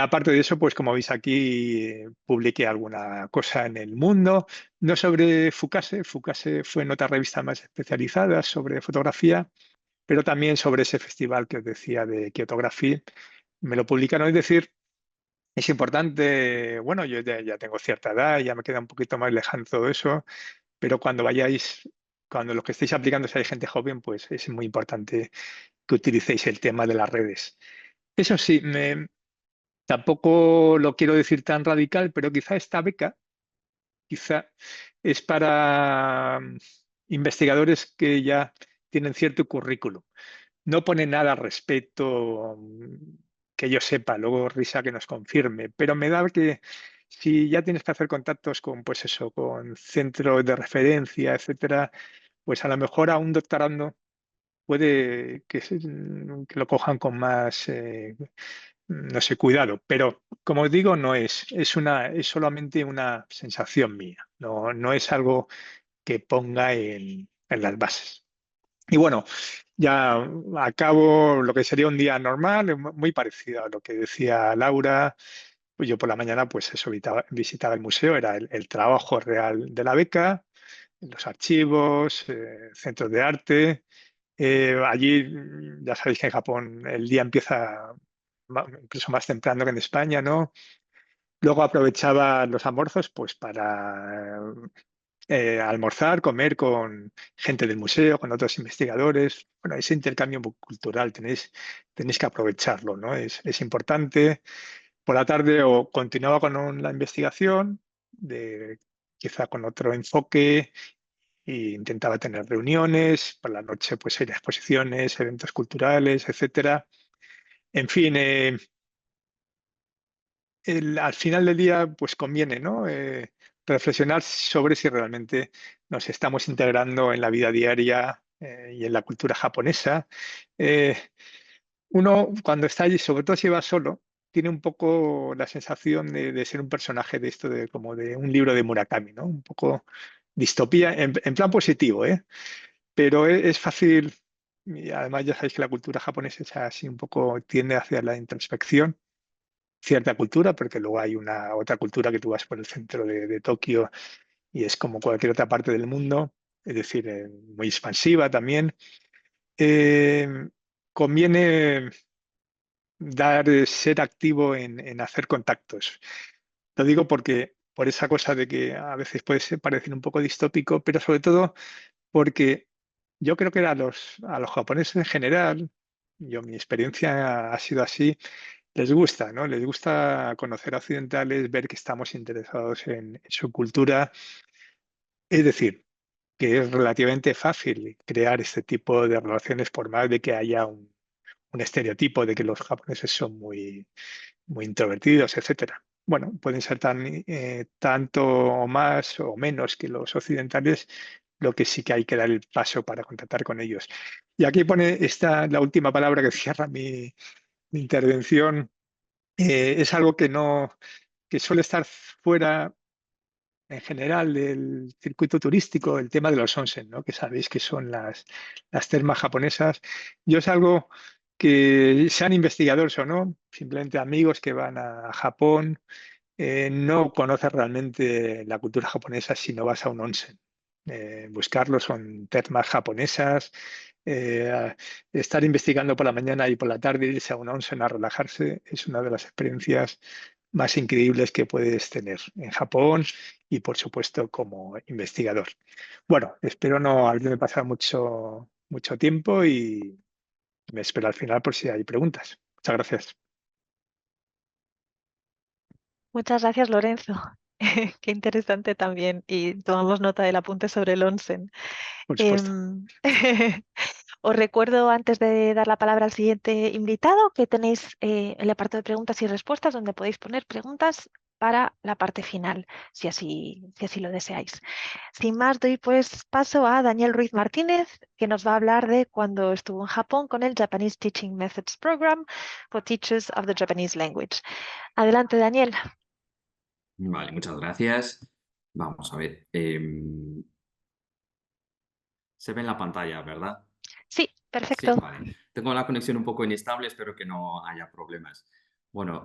Aparte de eso, pues como veis aquí, publiqué alguna cosa en El Mundo, no sobre Fukase, Fukase fue en otra revista más especializada sobre fotografía, pero también sobre ese festival que os decía de Kiotography, me lo publicaron, es decir, es importante, bueno, yo ya tengo cierta edad, ya me queda un poquito más lejano todo eso, pero cuando los que estéis aplicando hay gente joven, pues es muy importante que utilicéis el tema de las redes. Eso sí, tampoco lo quiero decir tan radical, pero quizá esta beca, quizá es para investigadores que ya tienen cierto currículum. No pone nada al respecto que yo sepa, luego Risa que nos confirme, pero me da que si ya tienes que hacer contactos con, pues eso, con centros de referencia, etcétera, pues a lo mejor a un doctorando puede que lo cojan con más, no sé, cuidado. Pero como digo, no es solamente una sensación mía, no es algo que ponga en las bases. Y bueno, ya acabo lo que sería un día normal, muy parecido a lo que decía Laura. Pues yo por la mañana, pues eso, visitaba el museo, era el trabajo real de la beca, los archivos, centros de arte. Allí, ya sabéis que en Japón el día empieza incluso más temprano que en España, ¿no? Luego aprovechaba los almuerzos pues para almorzar, comer con gente del museo, con otros investigadores. Bueno, ese intercambio cultural tenéis que aprovecharlo, ¿no? Es importante. Por la tarde o continuaba con la investigación, quizá con otro enfoque, e intentaba tener reuniones. Por la noche, pues ir a exposiciones, eventos culturales, etcétera. En fin, al final del día, pues conviene, ¿no? Reflexionar sobre si realmente nos estamos integrando en la vida diaria y en la cultura japonesa. Eh, Uno, cuando está allí, sobre todo si va solo, tiene un poco la sensación de ser un personaje de esto, como de un libro de Murakami, ¿no? Un poco distopía, en plan positivo, ¿eh? Pero es fácil, y además ya sabéis que la cultura japonesa es así un poco, tiende hacia la introspección cierta cultura, porque luego hay una otra cultura que tú vas por el centro de Tokio y es como cualquier otra parte del mundo, es decir, muy expansiva también. Eh, Conviene ser activo en hacer contactos. Lo digo porque por esa cosa de que a veces puede parecer un poco distópico, pero sobre todo porque yo creo que a los japoneses en general, mi experiencia ha sido así, les gusta, ¿no? Les gusta conocer a occidentales, ver que estamos interesados en su cultura. Es decir, que es relativamente fácil crear este tipo de relaciones por más de que haya un estereotipo de que los japoneses son muy introvertidos, etcétera. Bueno, pueden ser tanto o más o menos que los occidentales, lo que sí que hay que dar el paso para contactar con ellos. Y aquí pone la última palabra que cierra mi intervención. Es algo que suele estar fuera en general del circuito turístico, el tema de los onsen, ¿no? Que sabéis que son las termas japonesas. Yo es algo que sean investigadores o no, simplemente amigos que van a Japón, no conoces realmente la cultura japonesa si no vas a un onsen. Buscarlo son termas japonesas, eh, estar investigando por la mañana y por la tarde, irse a un onsen a relajarse, es una de las experiencias más increíbles que puedes tener en Japón y, por supuesto, como investigador. Bueno, espero no haberme pasado mucho tiempo y me espero al final por si hay preguntas. Muchas gracias. Muchas gracias, Lorenzo. Qué interesante también. Y tomamos nota del apunte sobre el onsen. Por supuesto. Os recuerdo, antes de dar la palabra al siguiente invitado, que tenéis el apartado de preguntas y respuestas donde podéis poner preguntas para la parte final, si así lo deseáis. Sin más, doy pues paso a Daniel Ruiz Martínez, que nos va a hablar de cuando estuvo en Japón con el Japanese Teaching Methods Program for Teachers of the Japanese Language. Adelante, Daniel. Vale, muchas gracias. Vamos a ver. Se ve en la pantalla, ¿verdad? Sí, Sí, perfecto. vale. Tengo la conexión un poco inestable, espero que no haya problemas. Bueno,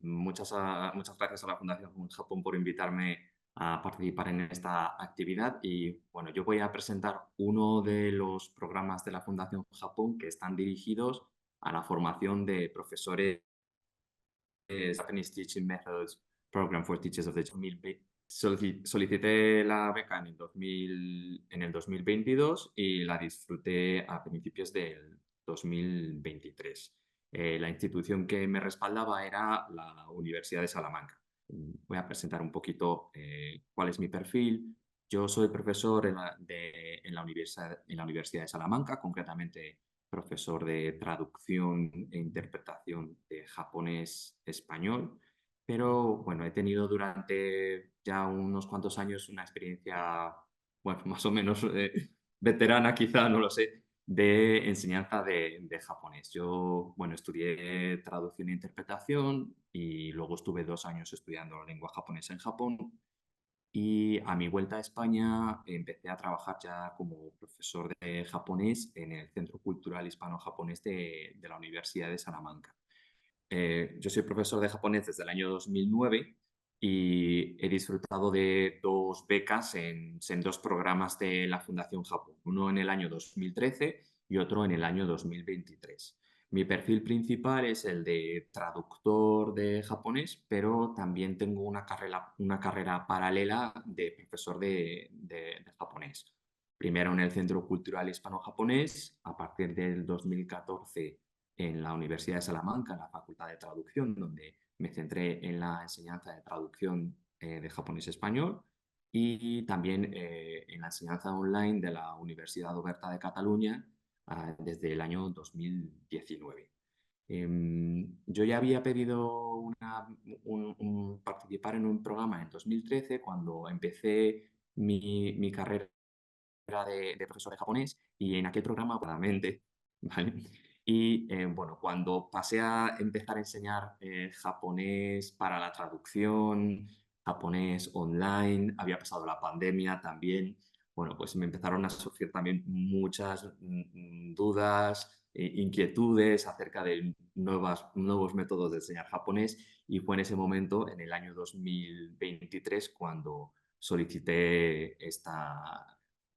muchas gracias a la Fundación Japón por invitarme a participar en esta actividad y bueno, yo voy a presentar uno de los programas de la Fundación Japón que están dirigidos a la formación de profesores Japanese Teaching Methods Program for Teachers of the 2020. Solicité la beca en el 2022 y la disfruté a principios del 2023. La institución que me respaldaba era la Universidad de Salamanca. Voy a presentar un poquito cuál es mi perfil. Yo soy profesor en la Universidad de Salamanca, concretamente profesor de traducción e interpretación de japonés-español, pero bueno, he tenido durante ya unos cuantos años una experiencia, bueno, más o menos veterana quizá, no lo sé, de enseñanza de japonés. Yo, bueno, estudié traducción e interpretación y luego estuve 2 años estudiando lengua japonesa en Japón. Y a mi vuelta a España empecé a trabajar ya como profesor de japonés en el Centro Cultural Hispano-Japonés de la Universidad de Salamanca. Yo soy profesor de japonés desde el año 2009 y he disfrutado de 2 becas en 2 programas de la Fundación Japón, uno en el año 2013 y otro en el año 2023. Mi perfil principal es el de traductor de japonés, pero también tengo una carrera paralela de profesor de japonés. Primero en el Centro Cultural Hispano-Japonés, a partir del 2014 en la Universidad de Salamanca, en la Facultad de Traducción, donde me centré en la enseñanza de traducción de japonés-español y también en la enseñanza online de la Universidad Oberta de Cataluña desde el año 2019. Yo ya había pedido participar en un programa en 2013 cuando empecé mi carrera de profesor de japonés y en aquel programa, claramente, ¿vale? Y bueno, cuando pasé a empezar a enseñar japonés para la traducción, japonés online, había pasado la pandemia también, bueno, pues me empezaron a surgir también muchas dudas, inquietudes acerca de nuevos métodos de enseñar japonés y fue en ese momento, en el año 2023, cuando solicité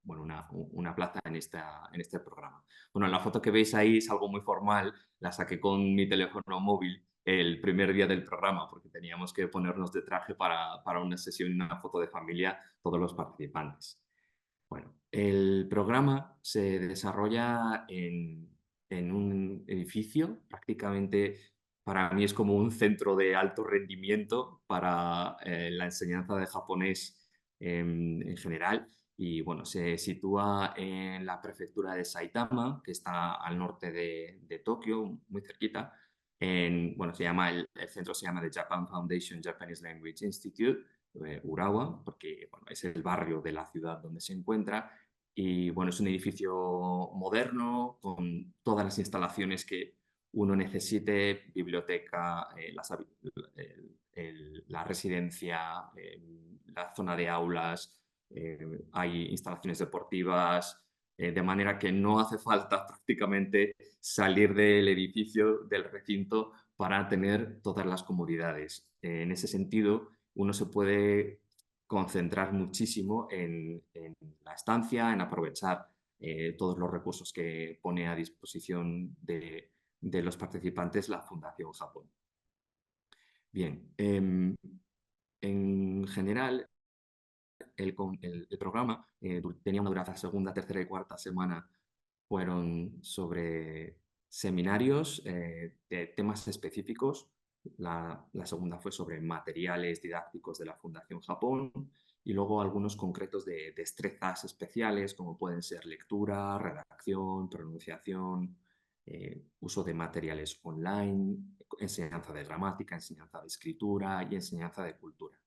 bueno, una plaza en este programa. Bueno, la foto que veis ahí es algo muy formal, la saqué con mi teléfono móvil el primer día del programa porque teníamos que ponernos de traje para una sesión, una foto de familia, todos los participantes. Bueno, el programa se desarrolla en un edificio, prácticamente para mí es como un centro de alto rendimiento para la enseñanza de japonés en general. Y bueno, se sitúa en la prefectura de Saitama, que está al norte de Tokio, muy cerquita. Bueno, el centro se llama The Japan Foundation Japanese Language Institute, Urawa, porque bueno, es el barrio de la ciudad donde se encuentra. Y bueno, es un edificio moderno con todas las instalaciones que uno necesite, biblioteca, la residencia, la zona de aulas, hay instalaciones deportivas, de manera que no hace falta prácticamente salir del edificio, del recinto, para tener todas las comodidades. En ese sentido, uno se puede concentrar muchísimo en la estancia, en aprovechar todos los recursos que pone a disposición de los participantes la Fundación Japón. Bien, en general, el programa tenía una duración, segunda, tercera y cuarta semana fueron sobre seminarios de temas específicos. La segunda fue sobre materiales didácticos de la Fundación Japón y luego algunos concretos de destrezas especiales como pueden ser lectura, redacción, pronunciación, uso de materiales online, enseñanza de gramática, enseñanza de escritura y enseñanza de cultura.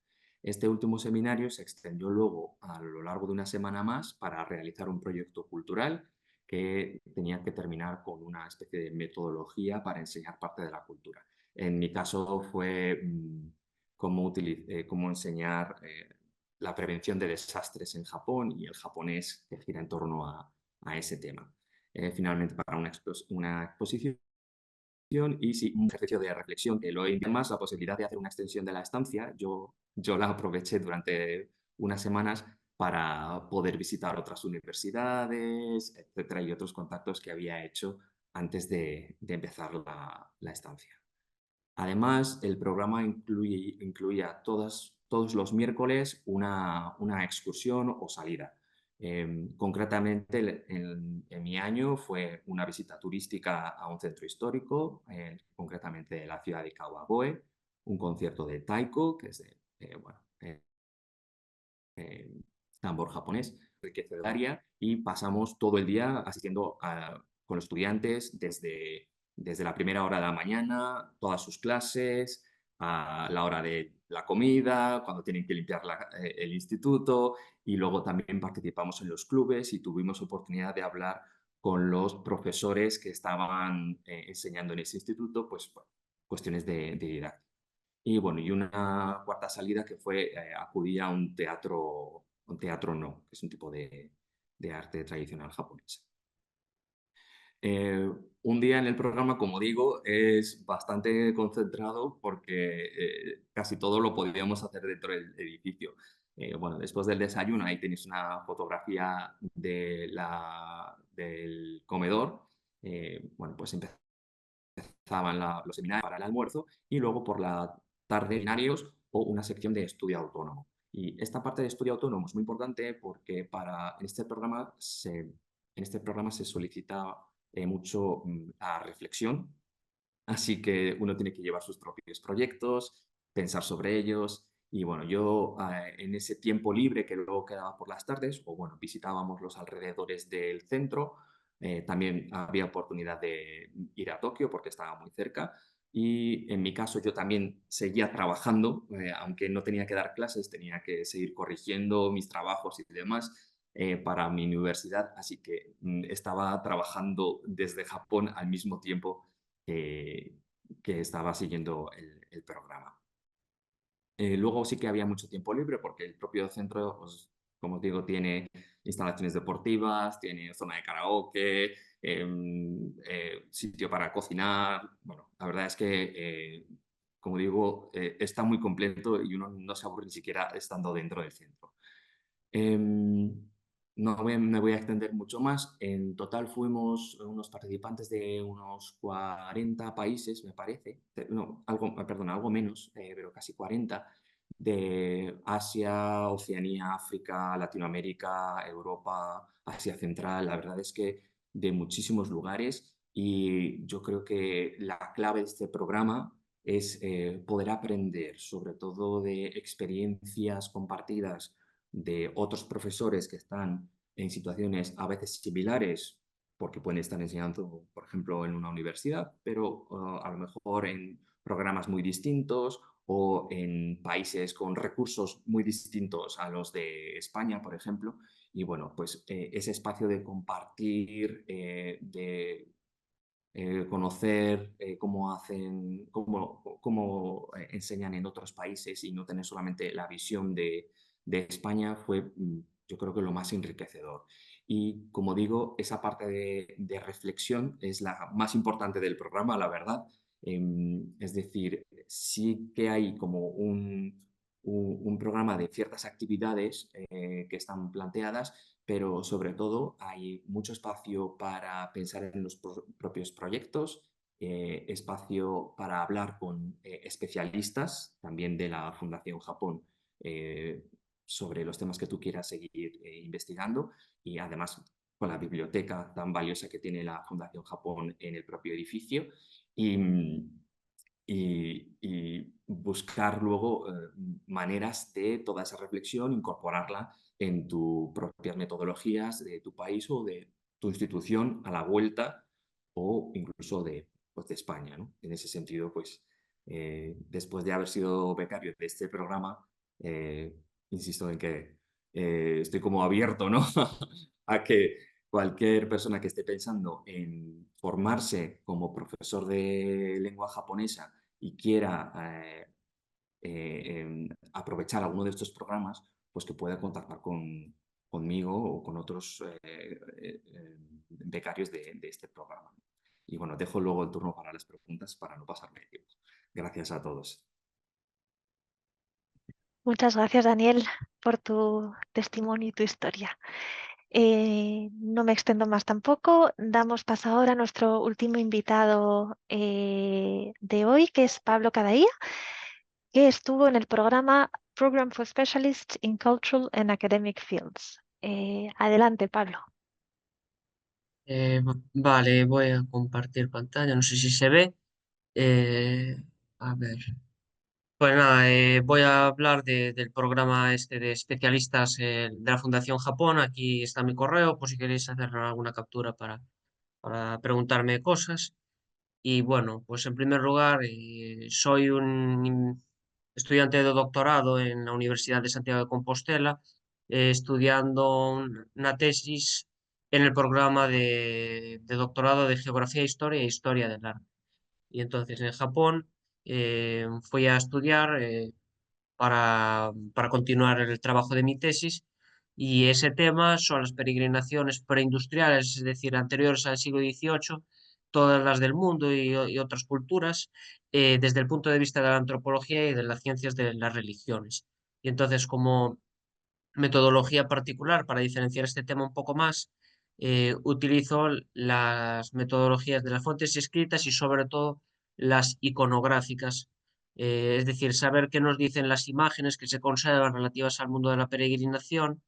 Este último seminario se extendió luego a lo largo de una semana más para realizar un proyecto cultural que tenía que terminar con una especie de metodología para enseñar parte de la cultura. En mi caso fue cómo enseñar la prevención de desastres en Japón y el japonés que gira en torno a ese tema. Finalmente, para una exposición y sí, un ejercicio de reflexión que lo invita más la posibilidad de hacer una extensión de la estancia. Yo la aproveché durante unas semanas para poder visitar otras universidades, etcétera, y otros contactos que había hecho antes de empezar la estancia. Además, el programa incluía todos los miércoles una excursión o salida. Concretamente, en mi año fue una visita turística a un centro histórico, concretamente la ciudad de Kawagoe, un concierto de taiko, que es tambor japonés, riqueza del área, y pasamos todo el día asistiendo con los estudiantes desde la primera hora de la mañana, todas sus clases, a la hora de la comida, cuando tienen que limpiar el instituto, y luego también participamos en los clubes y tuvimos oportunidad de hablar con los profesores que estaban enseñando en ese instituto, pues cuestiones de didáctica. Y bueno, y una cuarta salida que fue acudir a un teatro no, que es un tipo de arte tradicional japonesa. Un día en el programa, como digo, es bastante concentrado porque casi todo lo podíamos hacer dentro del edificio. Bueno, después del desayuno, ahí tenéis una fotografía del comedor. Bueno, pues empezaban los seminarios para el almuerzo y luego por la tarde seminarios o una sección de estudio autónomo. Y esta parte de estudio autónomo es muy importante porque en este programa se solicita mucho la reflexión, así que uno tiene que llevar sus propios proyectos, pensar sobre ellos. Y bueno, yo en ese tiempo libre que luego quedaba por las tardes, o bueno, visitábamos los alrededores del centro, también había oportunidad de ir a Tokio porque estaba muy cerca. Y en mi caso yo también seguía trabajando, aunque no tenía que dar clases, tenía que seguir corrigiendo mis trabajos y demás para mi universidad, así que estaba trabajando desde Japón al mismo tiempo que estaba siguiendo el programa. Luego sí que había mucho tiempo libre porque el propio centro, pues, como os digo, tiene instalaciones deportivas, tiene zona de karaoke, sitio para cocinar. Bueno, la verdad es que, como digo, está muy completo y uno no se aburre ni siquiera estando dentro del centro. No me voy a extender mucho más. En total fuimos unos participantes de unos 40 países, me parece. No, algo menos, pero casi 40, de Asia, Oceanía, África, Latinoamérica, Europa, Asia Central. La verdad es que de muchísimos lugares, y yo creo que la clave de este programa es poder aprender sobre todo de experiencias compartidas de otros profesores que están en situaciones a veces similares, porque pueden estar enseñando, por ejemplo, en una universidad, pero a lo mejor en programas muy distintos o en países con recursos muy distintos a los de España, por ejemplo. Y bueno, pues ese espacio de compartir, de conocer cómo enseñan en otros países y no tener solamente la visión de España fue, yo creo que lo más enriquecedor. Y como digo, esa parte de reflexión es la más importante del programa, la verdad. Es decir, sí que hay como un programa de ciertas actividades que están planteadas, pero sobre todo hay mucho espacio para pensar en los propios proyectos, espacio para hablar con especialistas también de la Fundación Japón sobre los temas que tú quieras seguir investigando, y además con la biblioteca tan valiosa que tiene la Fundación Japón en el propio edificio. Y buscar luego maneras de toda esa reflexión, incorporarla en tus propias metodologías de tu país o de tu institución a la vuelta o incluso de España, ¿no? En ese sentido, pues, después de haber sido becario de este programa, insisto en que estoy como abierto, ¿no? a que cualquier persona que esté pensando en formarse como profesor de lengua japonesa y quiera aprovechar alguno de estos programas, pues que pueda contactar conmigo o con otros becarios de este programa. Y bueno, dejo luego el turno para las preguntas para no pasarme de tiempo. Gracias a todos. Muchas gracias, Daniel, por tu testimonio y tu historia. No me extendo más tampoco. Damos paso ahora a nuestro último invitado de hoy, que es Pablo Cadaía, que estuvo en el programa Program for Specialists in Cultural and Academic Fields. Adelante, Pablo. Vale, voy a compartir pantalla, no sé si se ve. A ver. Pues nada, voy a hablar del programa este de especialistas de la Fundación Japón. Aquí está mi correo, por si queréis hacer alguna captura para preguntarme cosas. Y bueno, pues en primer lugar, soy un estudiante de doctorado en la Universidad de Santiago de Compostela, estudiando una tesis en el programa de doctorado de Geografía, Historia e Historia del Arte. Y entonces en Japón fui a estudiar para continuar el trabajo de mi tesis. Y ese tema son las peregrinaciones preindustriales, es decir, anteriores al siglo XVIII, todas las del mundo y otras culturas, desde el punto de vista de la antropología y de las ciencias de las religiones. Y entonces, como metodología particular para diferenciar este tema un poco más, utilizo las metodologías de las fuentes escritas y sobre todo las iconográficas, es decir, saber qué nos dicen las imágenes que se conservan relativas al mundo de la peregrinación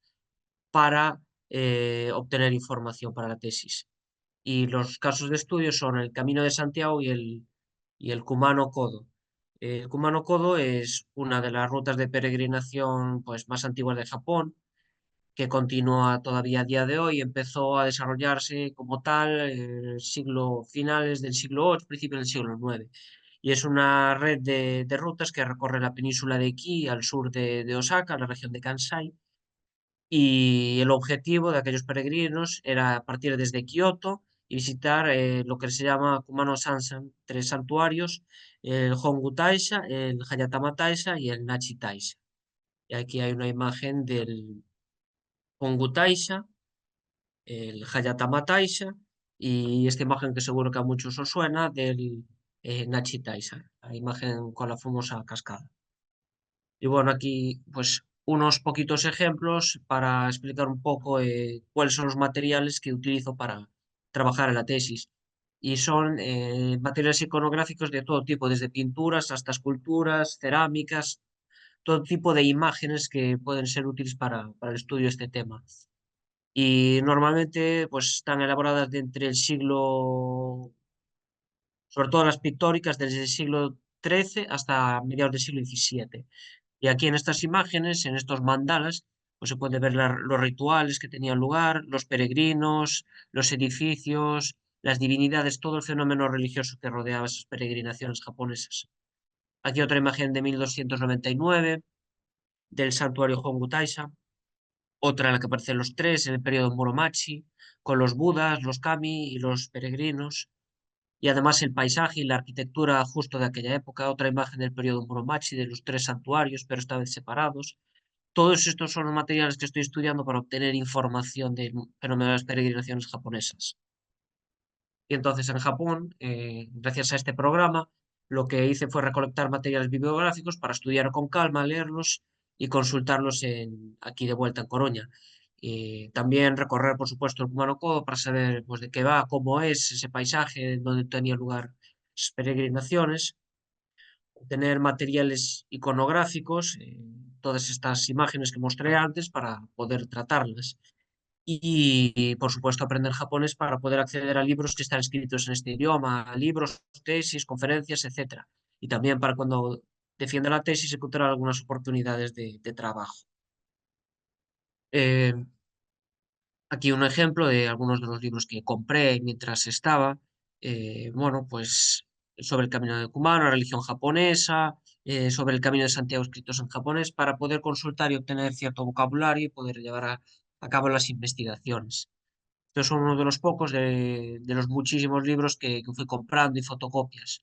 para obtener información para la tesis. Y los casos de estudio son el Camino de Santiago y el Kumano Kodo. El Kumano Kodo es una de las rutas de peregrinación pues, más antiguas de Japón, que continúa todavía a día de hoy. Empezó a desarrollarse como tal finales del siglo VIII, principios del siglo IX. Y es una red de rutas que recorre la península de Ki al sur de Osaka, la región de Kansai. Y el objetivo de aquellos peregrinos era partir desde Kioto y visitar lo que se llama Kumano Sansan, 3 santuarios, el Hongu Taisha, el Hayatama Taisha y el Nachi Taisha. Y aquí hay una imagen del Hongu Taisha, el Hayatama Taisha y esta imagen que seguro que a muchos os suena del Nachi Taisha, la imagen con la famosa cascada. Y bueno, aquí pues unos poquitos ejemplos para explicar un poco cuáles son los materiales que utilizo para trabajar en la tesis. Y son materiales iconográficos de todo tipo, desde pinturas hasta esculturas, cerámicas, todo tipo de imágenes que pueden ser útiles para el estudio de este tema. Y normalmente pues están elaboradas de entre el siglo, sobre todo las pictóricas, desde el siglo XIII hasta mediados del siglo XVII. Y aquí en estas imágenes, en estos mandalas, pues se puede ver los rituales que tenían lugar, los peregrinos, los edificios, las divinidades, todo el fenómeno religioso que rodeaba esas peregrinaciones japonesas. Aquí otra imagen de 1299 del santuario Hongu Taisha, otra en la que aparecen los tres en el periodo Muromachi, con los budas, los kami y los peregrinos. Y además el paisaje y la arquitectura justo de aquella época, otra imagen del periodo Muromachi de los tres santuarios, pero esta vez separados. Todos estos son los materiales que estoy estudiando para obtener información del fenómeno de las peregrinaciones japonesas. Y entonces en Japón, gracias a este programa, lo que hice fue recolectar materiales bibliográficos para estudiar con calma, leerlos y consultarlos aquí de vuelta en Coruña. Y también recorrer, por supuesto, el Kumano Kodo para saber pues, de qué va, cómo es ese paisaje, donde tenía lugar esas peregrinaciones, tener materiales iconográficos, todas estas imágenes que mostré antes para poder tratarlas. Y, por supuesto, aprender japonés para poder acceder a libros que están escritos en este idioma, libros, tesis, conferencias, etc. Y también para cuando defienda la tesis encontrar algunas oportunidades de trabajo. Aquí un ejemplo de algunos de los libros que compré mientras estaba. bueno, pues sobre el camino de Kumano, la religión japonesa, sobre el camino de Santiago escritos en japonés, para poder consultar y obtener cierto vocabulario y poder llevar a cabo las investigaciones. Estos son uno de los pocos de los muchísimos libros que fui comprando y fotocopias.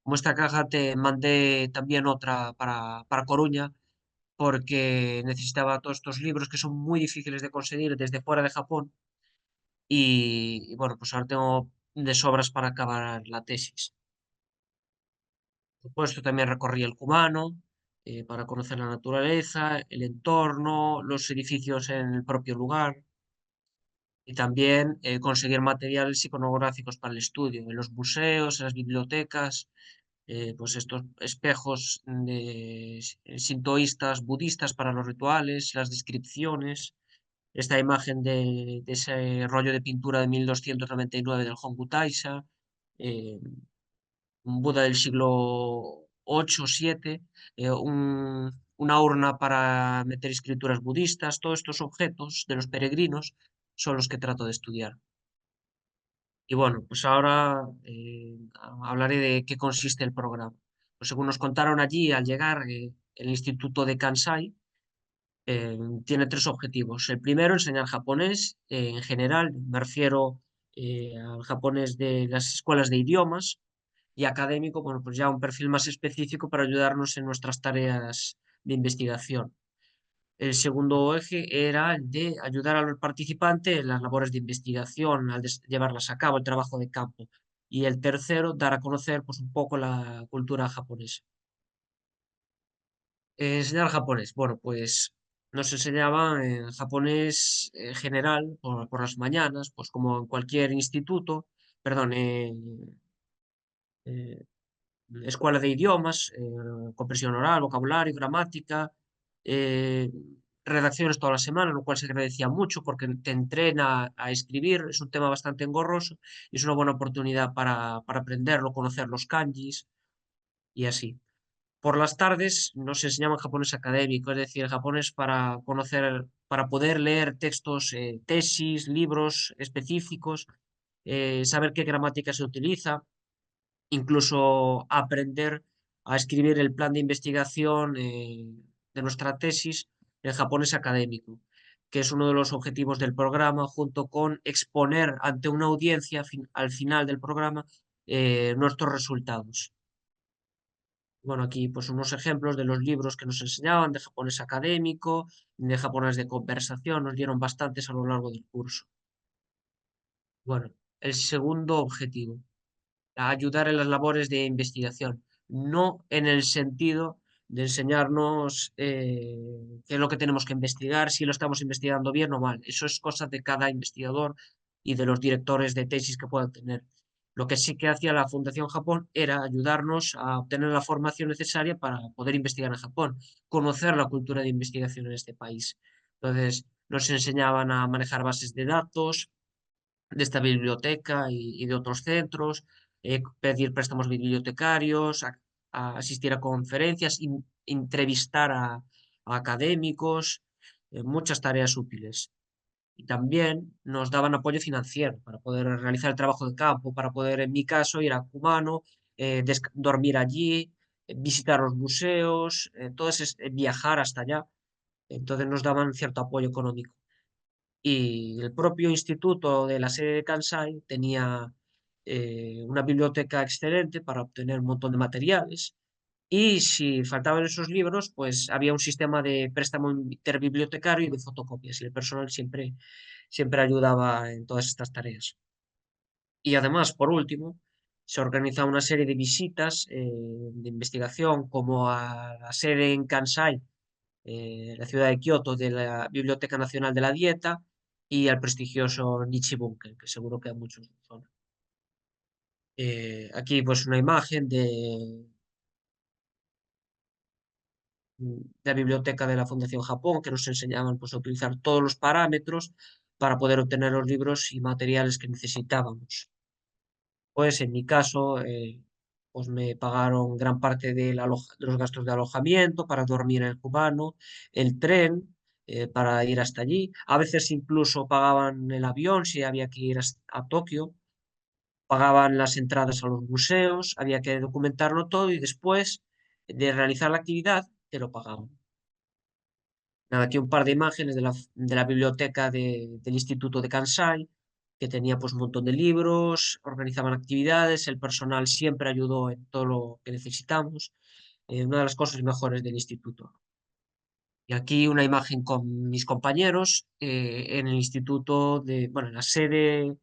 Como esta caja te mandé también otra para Coruña, porque necesitaba todos estos libros que son muy difíciles de conseguir desde fuera de Japón. Y bueno, pues ahora tengo de sobras para acabar la tesis. Por supuesto, también recorrí el Kumano para conocer la naturaleza, el entorno, los edificios en el propio lugar y también conseguir materiales iconográficos para el estudio, en los museos, en las bibliotecas, pues estos espejos sintoístas, budistas para los rituales, las descripciones, esta imagen de ese rollo de pintura de 1299 del Hongu Taisha, eh, un Buda del siglo 8 o 7, una urna para meter escrituras budistas, todos estos objetos de los peregrinos son los que trato de estudiar. Y bueno, pues ahora hablaré de qué consiste el programa. Pues según nos contaron allí al llegar, el Instituto de Kansai tiene tres objetivos. El primero, enseñar japonés en general, me refiero al japonés de las escuelas de idiomas, y académico, bueno, pues ya un perfil más específico para ayudarnos en nuestras tareas de investigación. El segundo eje era el de ayudar al participante en las labores de investigación, al llevarlas a cabo, el trabajo de campo. Y el tercero, dar a conocer pues, un poco la cultura japonesa. Enseñar japonés. Bueno, pues nos enseñaban en japonés general por las mañanas, pues como en cualquier instituto, perdón, eh, escuela de idiomas, comprensión oral, vocabulario, gramática, eh, redacciones toda la semana, lo cual se agradecía mucho porque te entrena a escribir, es un tema bastante engorroso y es una buena oportunidad para aprenderlo, conocer los kanjis y así. Por las tardes nos enseñaban japonés académico, es decir, japonés para conocer, para poder leer textos, tesis, libros específicos, saber qué gramática se utiliza, incluso aprender a escribir el plan de investigación de nuestra tesis en japonés académico, que es uno de los objetivos del programa, junto con exponer ante una audiencia al final del programa nuestros resultados. Bueno, aquí pues unos ejemplos de los libros que nos enseñaban de japonés académico, de japonés de conversación, nos dieron bastantes a lo largo del curso. Bueno, el segundo objetivo, a ayudar en las labores de investigación, no en el sentido de enseñarnos qué es lo que tenemos que investigar, si lo estamos investigando bien o mal. Eso es cosa de cada investigador y de los directores de tesis que puedan tener. Lo que sí que hacía la Fundación Japón era ayudarnos a obtener la formación necesaria para poder investigar en Japón, conocer la cultura de investigación en este país. Entonces, nos enseñaban a manejar bases de datos, de esta biblioteca y de otros centros, pedir préstamos bibliotecarios, a asistir a conferencias, entrevistar a académicos, muchas tareas útiles. Y también nos daban apoyo financiero para poder realizar el trabajo de campo, para poder, en mi caso, ir a Kumano, dormir allí, visitar los museos, viajar hasta allá. Entonces nos daban cierto apoyo económico. Y el propio instituto de la sede de Kansai tenía una biblioteca excelente para obtener un montón de materiales. Y si faltaban esos libros, pues había un sistema de préstamo interbibliotecario y de fotocopias. Y el personal siempre ayudaba en todas estas tareas. Y además, por último, se organiza una serie de visitas de investigación, como a la sede en Kansai, la ciudad de Kioto, de la Biblioteca Nacional de la Dieta, y al prestigioso Nichibunken, que seguro que a muchos son. Aquí pues una imagen de la biblioteca de la Fundación Japón, que nos enseñaban pues, a utilizar todos los parámetros para poder obtener los libros y materiales que necesitábamos. Pues en mi caso, pues me pagaron gran parte de los gastos de alojamiento para dormir en el cubano, el tren para ir hasta allí. A veces incluso pagaban el avión si había que ir a Tokio. pagaban las entradas a los museos, había que documentarlo todo y después de realizar la actividad te lo pagaban. Nada, aquí un par de imágenes de la biblioteca del Instituto de Kansai, que tenía pues un montón de libros, organizaban actividades, el personal siempre ayudó en todo lo que necesitamos, una de las cosas mejores del instituto. Y aquí una imagen con mis compañeros en el instituto bueno, en la sede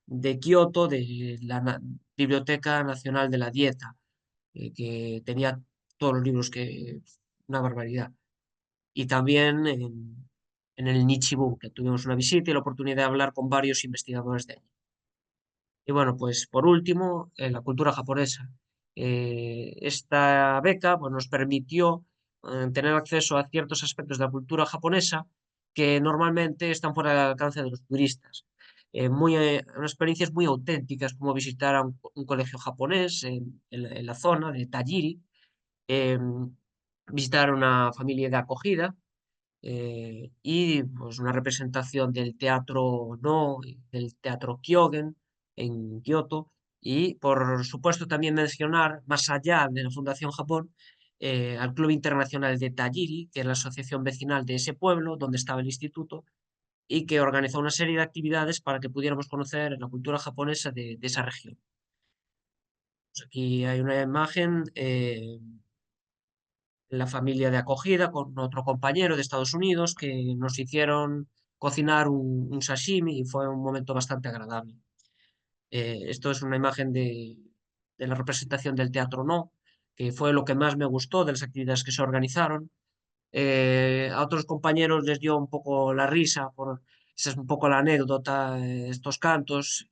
de Kioto de la Biblioteca Nacional de la Dieta, que tenía todos los libros una barbaridad. Y también en el Nichibu, que tuvimos una visita y la oportunidad de hablar con varios investigadores de allí. Y bueno, pues por último, la cultura japonesa. Esta beca pues, nos permitió tener acceso a ciertos aspectos de la cultura japonesa que normalmente están fuera del alcance de los turistas. Unas experiencias muy auténticas, como visitar a un colegio japonés en la zona de Tajiri, visitar una familia de acogida y pues, una representación del teatro No, del teatro Kyogen en Kioto y por supuesto también mencionar, más allá de la Fundación Japón, al Club Internacional de Tajiri, que es la asociación vecinal de ese pueblo donde estaba el instituto y que organizó una serie de actividades para que pudiéramos conocer la cultura japonesa de esa región. Pues aquí hay una imagen la familia de acogida con otro compañero de Estados Unidos que nos hicieron cocinar un sashimi y fue un momento bastante agradable. Esto es una imagen de la representación del Teatro No, que fue lo que más me gustó de las actividades que se organizaron. A otros compañeros les dio un poco la risa, esa es un poco la anécdota, estos cantos,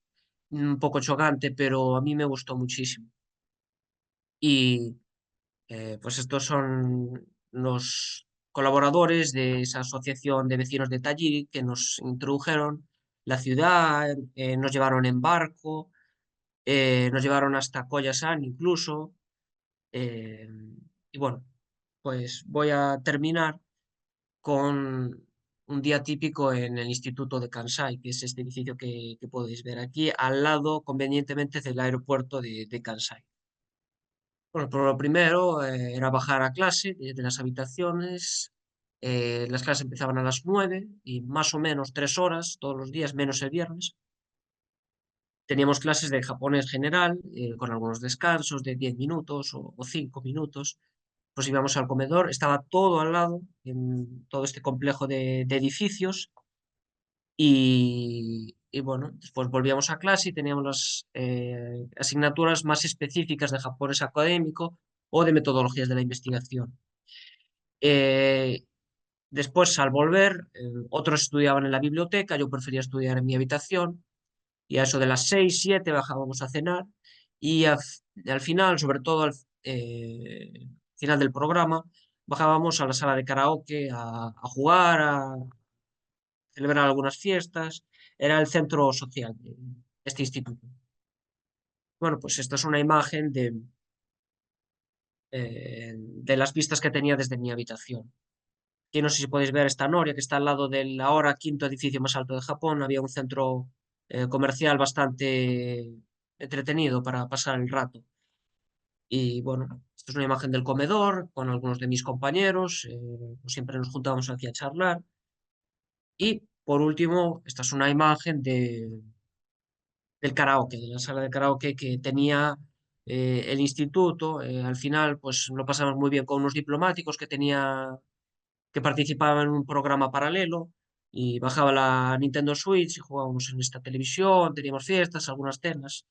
un poco chocante, pero a mí me gustó muchísimo. Y pues estos son los colaboradores de esa asociación de vecinos de Tajiri que nos introdujeron la ciudad, nos llevaron en barco, nos llevaron hasta Koyasan incluso. eh, y bueno, pues voy a terminar con un día típico en el Instituto de Kansai, que es este edificio que podéis ver aquí, al lado convenientemente del aeropuerto de Kansai. Bueno, por lo primero era bajar a clase de las habitaciones. Las clases empezaban a las 9 y más o menos 3 horas todos los días, menos el viernes. Teníamos clases de japonés general, con algunos descansos de 10 minutos o 5 minutos. Pues íbamos al comedor, estaba todo al lado, en todo este complejo de edificios. Y bueno, después volvíamos a clase y teníamos las asignaturas más específicas de japonés académico o de metodologías de la investigación. Después, al volver, otros estudiaban en la biblioteca, yo prefería estudiar en mi habitación y a eso de las 6, 7 bajábamos a cenar y al final, sobre todo al final del programa, bajábamos a la sala de karaoke a jugar, a celebrar algunas fiestas. Era el centro social de este instituto. Bueno, pues esta es una imagen de las vistas que tenía desde mi habitación. Aquí no sé si podéis ver esta noria que está al lado del ahora quinto edificio más alto de Japón. Había un centro comercial bastante entretenido para pasar el rato. Y bueno, esta es una imagen del comedor con algunos de mis compañeros. Pues siempre nos juntábamos aquí a charlar. Y por último, esta es una imagen del karaoke, de la sala de karaoke que tenía el instituto. Al final, pues lo pasamos muy bien con unos diplomáticos que participaban en un programa paralelo y bajaba la Nintendo Switch y jugábamos en esta televisión, teníamos fiestas, algunas cenas.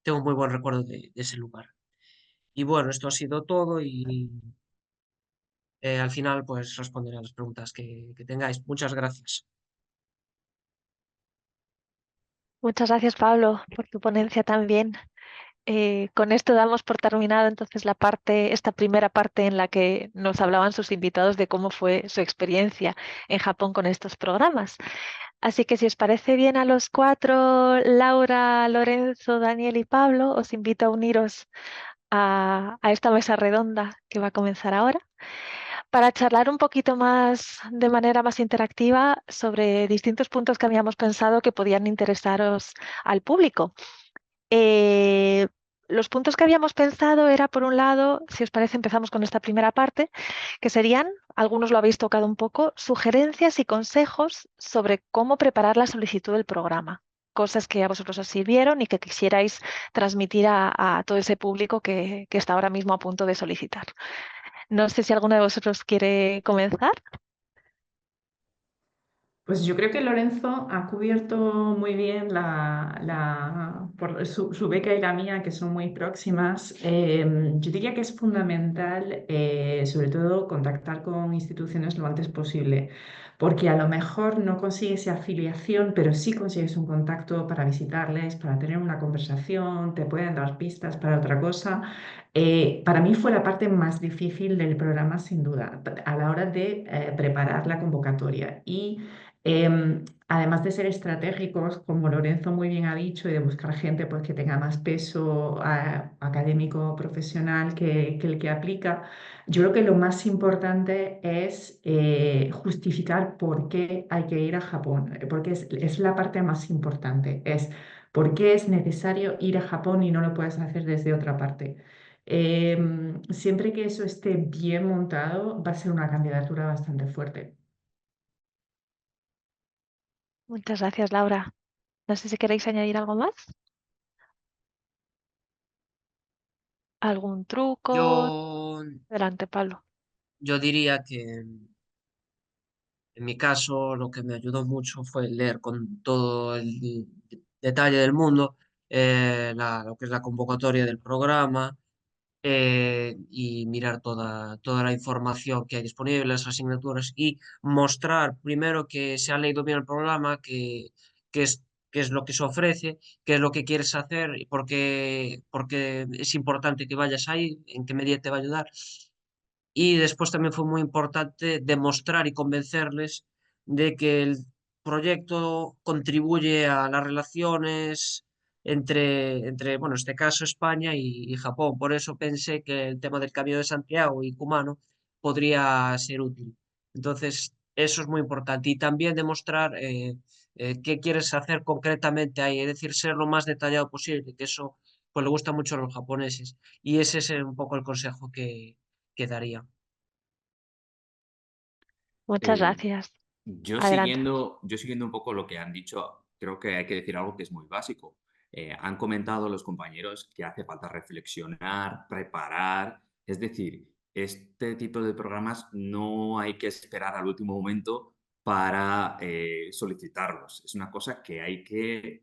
Tengo un muy buen recuerdo de ese lugar. Y bueno, esto ha sido todo y al final pues responderé a las preguntas que tengáis. Muchas gracias. Muchas gracias, Pablo, por tu ponencia también. Con esto damos por terminado entonces esta primera parte en la que nos hablaban sus invitados de cómo fue su experiencia en Japón con estos programas. Así que si os parece bien a los cuatro, Laura, Lorenzo, Daniel y Pablo, os invito a uniros a esta mesa redonda que va a comenzar ahora para charlar un poquito más de manera más interactiva sobre distintos puntos que habíamos pensado que podían interesaros al público. Los puntos que habíamos pensado era, por un lado, si os parece, empezamos con esta primera parte, que serían, algunos lo habéis tocado un poco, sugerencias y consejos sobre cómo preparar la solicitud del programa. Cosas que a vosotros os sirvieron y que quisierais transmitir a todo ese público que está ahora mismo a punto de solicitar. No sé si alguno de vosotros quiere comenzar. Pues yo creo que Lorenzo ha cubierto muy bien por su beca y la mía, que son muy próximas. Yo diría que es fundamental, sobre todo, contactar con instituciones lo antes posible, porque a lo mejor no consigues afiliación, pero sí consigues un contacto para visitarles, para tener una conversación, te pueden dar pistas para otra cosa. Para mí fue la parte más difícil del programa, sin duda, a la hora de preparar la convocatoria. Además de ser estratégicos, como Lorenzo muy bien ha dicho, y de buscar gente pues, que tenga más peso académico, profesional que el que aplica, yo creo que lo más importante es justificar por qué hay que ir a Japón, porque es la parte más importante, es por qué es necesario ir a Japón y no lo puedes hacer desde otra parte. Siempre que eso esté bien montado, va a ser una candidatura bastante fuerte. Muchas gracias, Laura. No sé si queréis añadir algo más. ¿Algún truco? Yo, Adelante, Pablo. yo diría que en mi caso lo que me ayudó mucho fue leer con todo el detalle del mundo lo que es la convocatoria del programa y mirar toda la información que hay disponible, las asignaturas y mostrar primero que se ha leído bien el programa, que es, qué es lo que se ofrece, qué es lo que quieres hacer y porque es importante que vayas ahí, en qué medida te va a ayudar. Y después también fue muy importante demostrar y convencerles de que el proyecto contribuye a las relaciones bueno, en este caso España y Japón. Por eso pensé que el tema del Camino de Santiago y Kumano podría ser útil. Entonces, eso es muy importante. Y también demostrar qué quieres hacer concretamente ahí, es decir, ser lo más detallado posible, que eso pues le gusta mucho a los japoneses. Y ese es un poco el consejo que daría. Muchas Eh, gracias. Yo Adelante. siguiendo un poco lo que han dicho, creo que hay que decir algo que es muy básico. Han comentado los compañeros que hace falta reflexionar, preparar, es decir, este tipo de programas no hay que esperar al último momento para solicitarlos. Es una cosa que hay que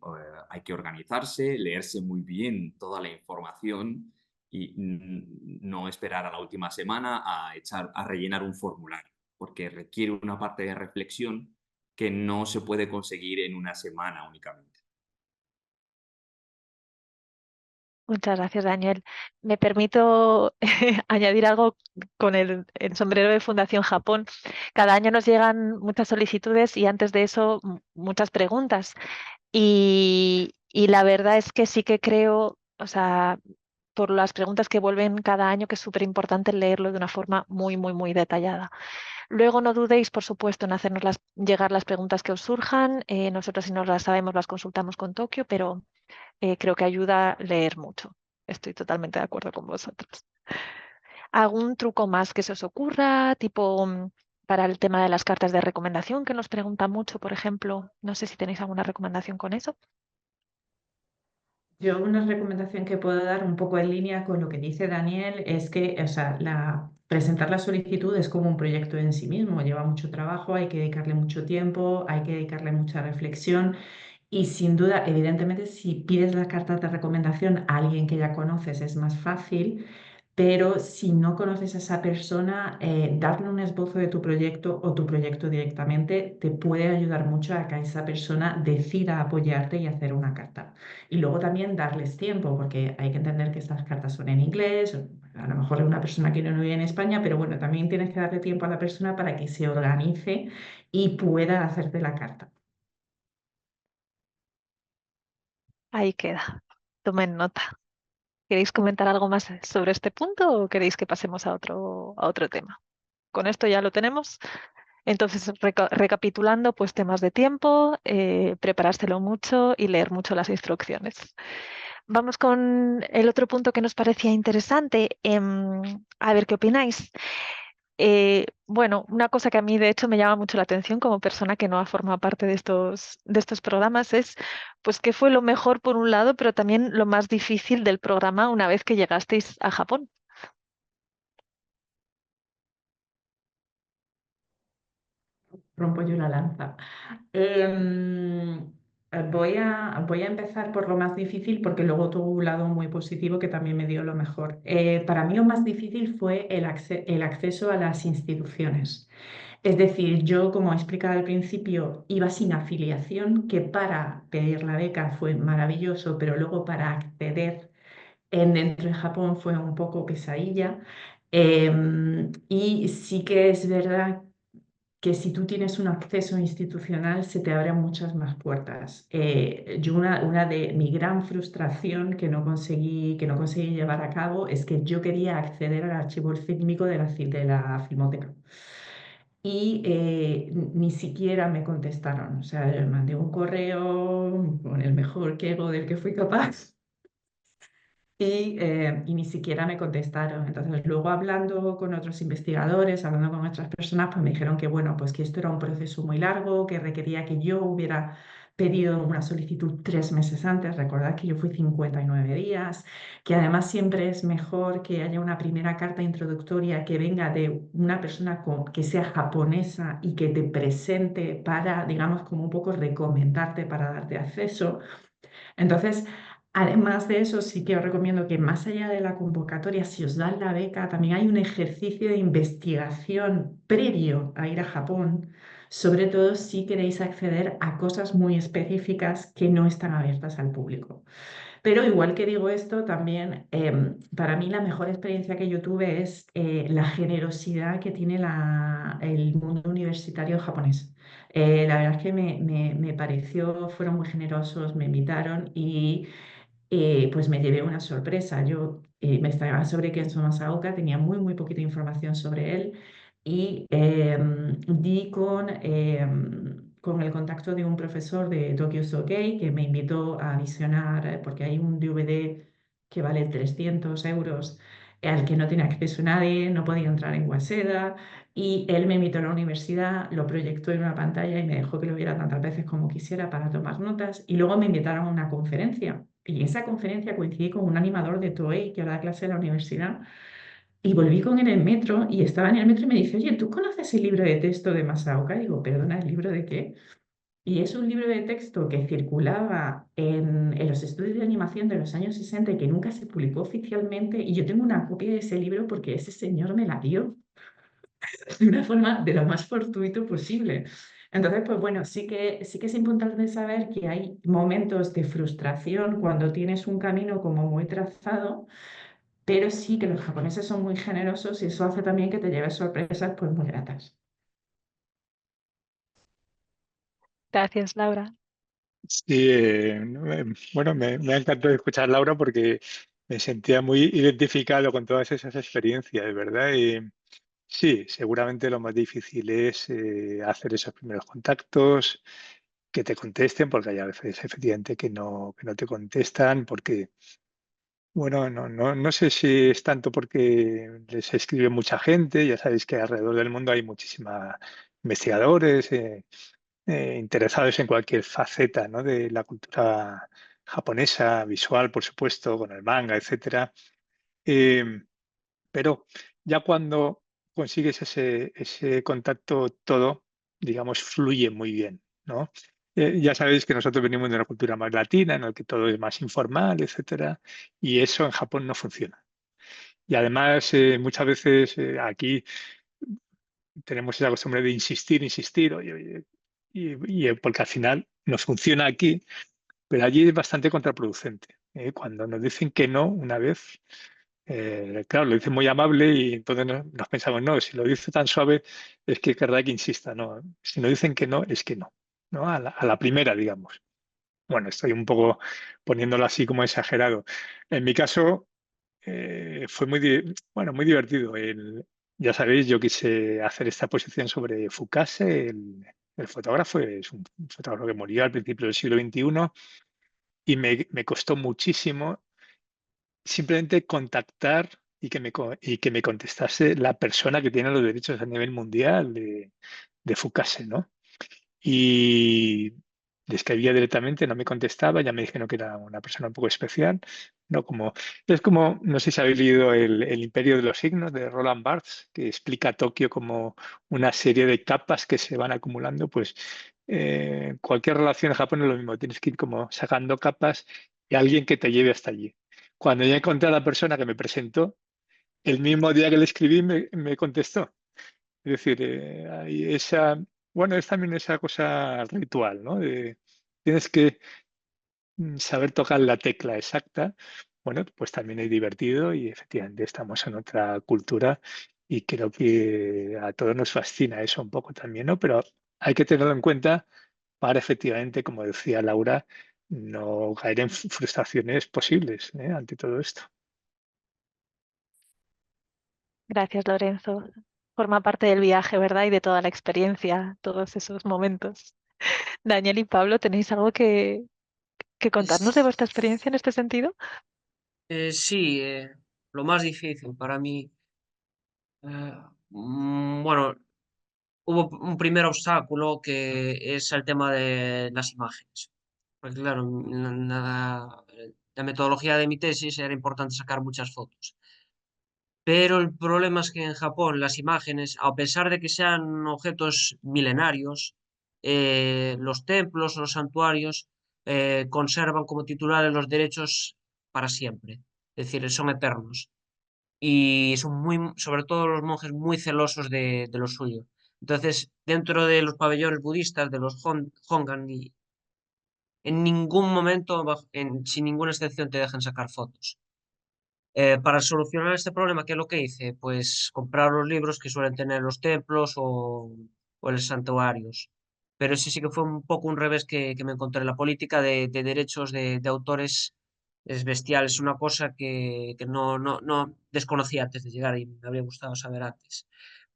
organizarse, leerse muy bien toda la información y no esperar a la última semana a rellenar un formulario porque requiere una parte de reflexión que no se puede conseguir en una semana únicamente. Muchas gracias, Daniel. Me permito añadir algo con el sombrero de Fundación Japón. Cada año nos llegan muchas solicitudes y antes de eso muchas preguntas. Y la verdad es que sí que creo, o sea, por las preguntas que vuelven cada año, que es súper importante leerlo de una forma muy, muy, muy detallada. Luego no dudéis, por supuesto, en hacernos llegar las preguntas que os surjan. Nosotros, si no las sabemos, las consultamos con Tokio, pero creo que ayuda a leer mucho. Estoy totalmente de acuerdo con vosotros. ¿Algún truco más que se os ocurra? Tipo para el tema de las cartas de recomendación, que nos preguntan mucho, por ejemplo. No sé si tenéis alguna recomendación con eso. Yo una recomendación que puedo dar un poco en línea con lo que dice Daniel es que, o sea, presentar la solicitud es como un proyecto en sí mismo, lleva mucho trabajo, hay que dedicarle mucho tiempo, hay que dedicarle mucha reflexión y sin duda, evidentemente, si pides las cartas de recomendación a alguien que ya conoces es más fácil, pero si no conoces a esa persona, darle un esbozo de tu proyecto o tu proyecto directamente te puede ayudar mucho a que esa persona decida apoyarte y hacer una carta. Y luego también darles tiempo, porque hay que entender que estas cartas son en inglés, a lo mejor es una persona que no vive en España, pero bueno, también tienes que darle tiempo a la persona para que se organice y pueda hacerte la carta. Ahí queda. Tomen nota. ¿Queréis comentar algo más sobre este punto o queréis que pasemos a otro tema? Con esto ya lo tenemos. Entonces, recapitulando, pues temas de tiempo, preparárselo mucho y leer mucho las instrucciones. Vamos con el otro punto que nos parecía interesante. A ver qué opináis. Bueno, una cosa que a mí de hecho me llama mucho la atención como persona que no ha formado parte de estos programas es pues qué fue lo mejor por un lado, pero también lo más difícil del programa una vez que llegasteis a Japón. Rompo yo la lanza. Voy a empezar por lo más difícil porque luego tuvo un lado muy positivo que también me dio lo mejor. Para mí lo más difícil fue el acceso a las instituciones. Es decir, yo, como he explicado al principio, iba sin afiliación, que para pedir la beca fue maravilloso, pero luego para acceder dentro de Japón fue un poco pesadilla. Y sí que es verdad que si tú tienes un acceso institucional se te abren muchas más puertas. Yo una de mi gran frustración que no conseguí llevar a cabo es que yo quería acceder al archivo fílmico de la Filmoteca y ni siquiera me contestaron. O sea, yo mandé un correo con el mejor ego del que fui capaz y ni siquiera me contestaron. Entonces, luego hablando con otros investigadores, hablando con otras personas, pues me dijeron que, bueno, pues que esto era un proceso muy largo, que requería que yo hubiera pedido una solicitud 3 meses antes. Recordad que yo fui 59 días, que además siempre es mejor que haya una primera carta introductoria que venga de una persona que sea japonesa y que te presente para, digamos, como un poco recomendarte para darte acceso. Entonces, además de eso, sí que os recomiendo que más allá de la convocatoria, si os dan la beca, también hay un ejercicio de investigación previo a ir a Japón, sobre todo si queréis acceder a cosas muy específicas que no están abiertas al público. Pero igual que digo esto, también para mí la mejor experiencia que yo tuve es la generosidad que tiene el mundo universitario japonés. La verdad es que me pareció, fueron muy generosos, me invitaron y pues me llevé una sorpresa. Yo me estaba sobre Kenzo Masaoka, tenía muy poquita información sobre él y di con el contacto de un profesor de Tokyo Sokei que me invitó a visionar, porque hay un DVD que vale 300 euros al que no tiene acceso nadie, no podía entrar en Waseda y él me invitó a la universidad, lo proyectó en una pantalla y me dejó que lo viera tantas veces como quisiera para tomar notas y luego me invitaron a una conferencia. Y en esa conferencia coincidí con un animador de Toei que da clase en la universidad y volví con él en el metro y estaba en el metro y me dice, oye, ¿tú conoces el libro de texto de Masaoka? Digo, perdona, ¿el libro de qué? Y es un libro de texto que circulaba en los estudios de animación de los años 60 y que nunca se publicó oficialmente. Y yo tengo una copia de ese libro porque ese señor me la dio de una forma de lo más fortuito posible. Entonces, pues bueno, sí que es importante saber que hay momentos de frustración cuando tienes un camino como muy trazado, pero sí que los japoneses son muy generosos y eso hace también que te lleves sorpresas pues muy gratas. Gracias, Laura. Sí, bueno, me ha encantado escuchar a Laura porque me sentía muy identificado con todas esas experiencias, ¿verdad? Y sí, seguramente lo más difícil es hacer esos primeros contactos, que te contesten, porque hay a veces efectivamente que no te contestan, porque, bueno, no sé si es tanto porque les escribe mucha gente, ya sabéis que alrededor del mundo hay muchísimos investigadores, interesados en cualquier faceta, ¿no?, de la cultura japonesa, visual, por supuesto, con el manga, etcétera. Eh, pero ya cuando consigues ese contacto, todo, digamos, fluye muy bien, ¿no? Ya sabéis que nosotros venimos de una cultura más latina, en la que todo es más informal, etcétera, y eso en Japón no funciona. Y además, muchas veces aquí tenemos esa costumbre de insistir, oye, oye, porque al final nos funciona aquí, pero allí es bastante contraproducente. Cuando nos dicen que no una vez, claro, lo dice muy amable y entonces nos pensamos, no, si lo dice tan suave es que querrá que insista, no, si nos dicen que no, es que no, ¿no? A la primera, digamos. Bueno, estoy un poco poniéndolo así como exagerado. En mi caso, fue bueno, muy divertido. Ya sabéis, yo quise hacer esta exposición sobre Fukase, el fotógrafo, es un fotógrafo que murió al principio del siglo XXI y me costó muchísimo simplemente contactar y que me contestase la persona que tiene los derechos a nivel mundial de Fukase, ¿no? Y le escribía directamente, no me contestaba, ya me dijeron que era una persona un poco especial, ¿no? Es como, no sé si habéis leído el Imperio de los Signos de Roland Barthes, que explica a Tokio como una serie de capas que se van acumulando, pues cualquier relación en Japón es lo mismo, tienes que ir como sacando capas y alguien que te lleve hasta allí. Cuando ya encontré a la persona que me presentó, el mismo día que le escribí me contestó. Es decir, hay bueno, es también esa cosa ritual, ¿no? Tienes que saber tocar la tecla exacta. Bueno, pues también es divertido y efectivamente estamos en otra cultura y creo que a todos nos fascina eso un poco también, ¿no? Pero hay que tenerlo en cuenta para efectivamente, como decía Laura, no caer en frustraciones posibles, ante todo esto. Gracias, Lorenzo. Forma parte del viaje, ¿verdad? Y de toda la experiencia, todos esos momentos. Daniel y Pablo, ¿tenéis algo que contarnos de vuestra experiencia en este sentido? Sí, lo más difícil para mí, bueno, hubo un primer obstáculo que es el tema de las imágenes. Porque claro, la metodología de mi tesis era importante sacar muchas fotos. Pero el problema es que en Japón las imágenes, a pesar de que sean objetos milenarios, los templos o los santuarios conservan como titulares los derechos para siempre. Es decir, son eternos. Y son muy, sobre todo los monjes, muy celosos de lo suyo. Entonces, dentro de los pabellones budistas, de los Hongan, en ningún momento, sin ninguna excepción, te dejan sacar fotos. Para solucionar este problema, ¿qué es lo que hice? Pues comprar los libros que suelen tener los templos o los santuarios. Pero ese sí que fue un poco un revés que me encontré. La política de derechos de autores es bestial, es una cosa que no desconocía antes de llegar y me habría gustado saber antes.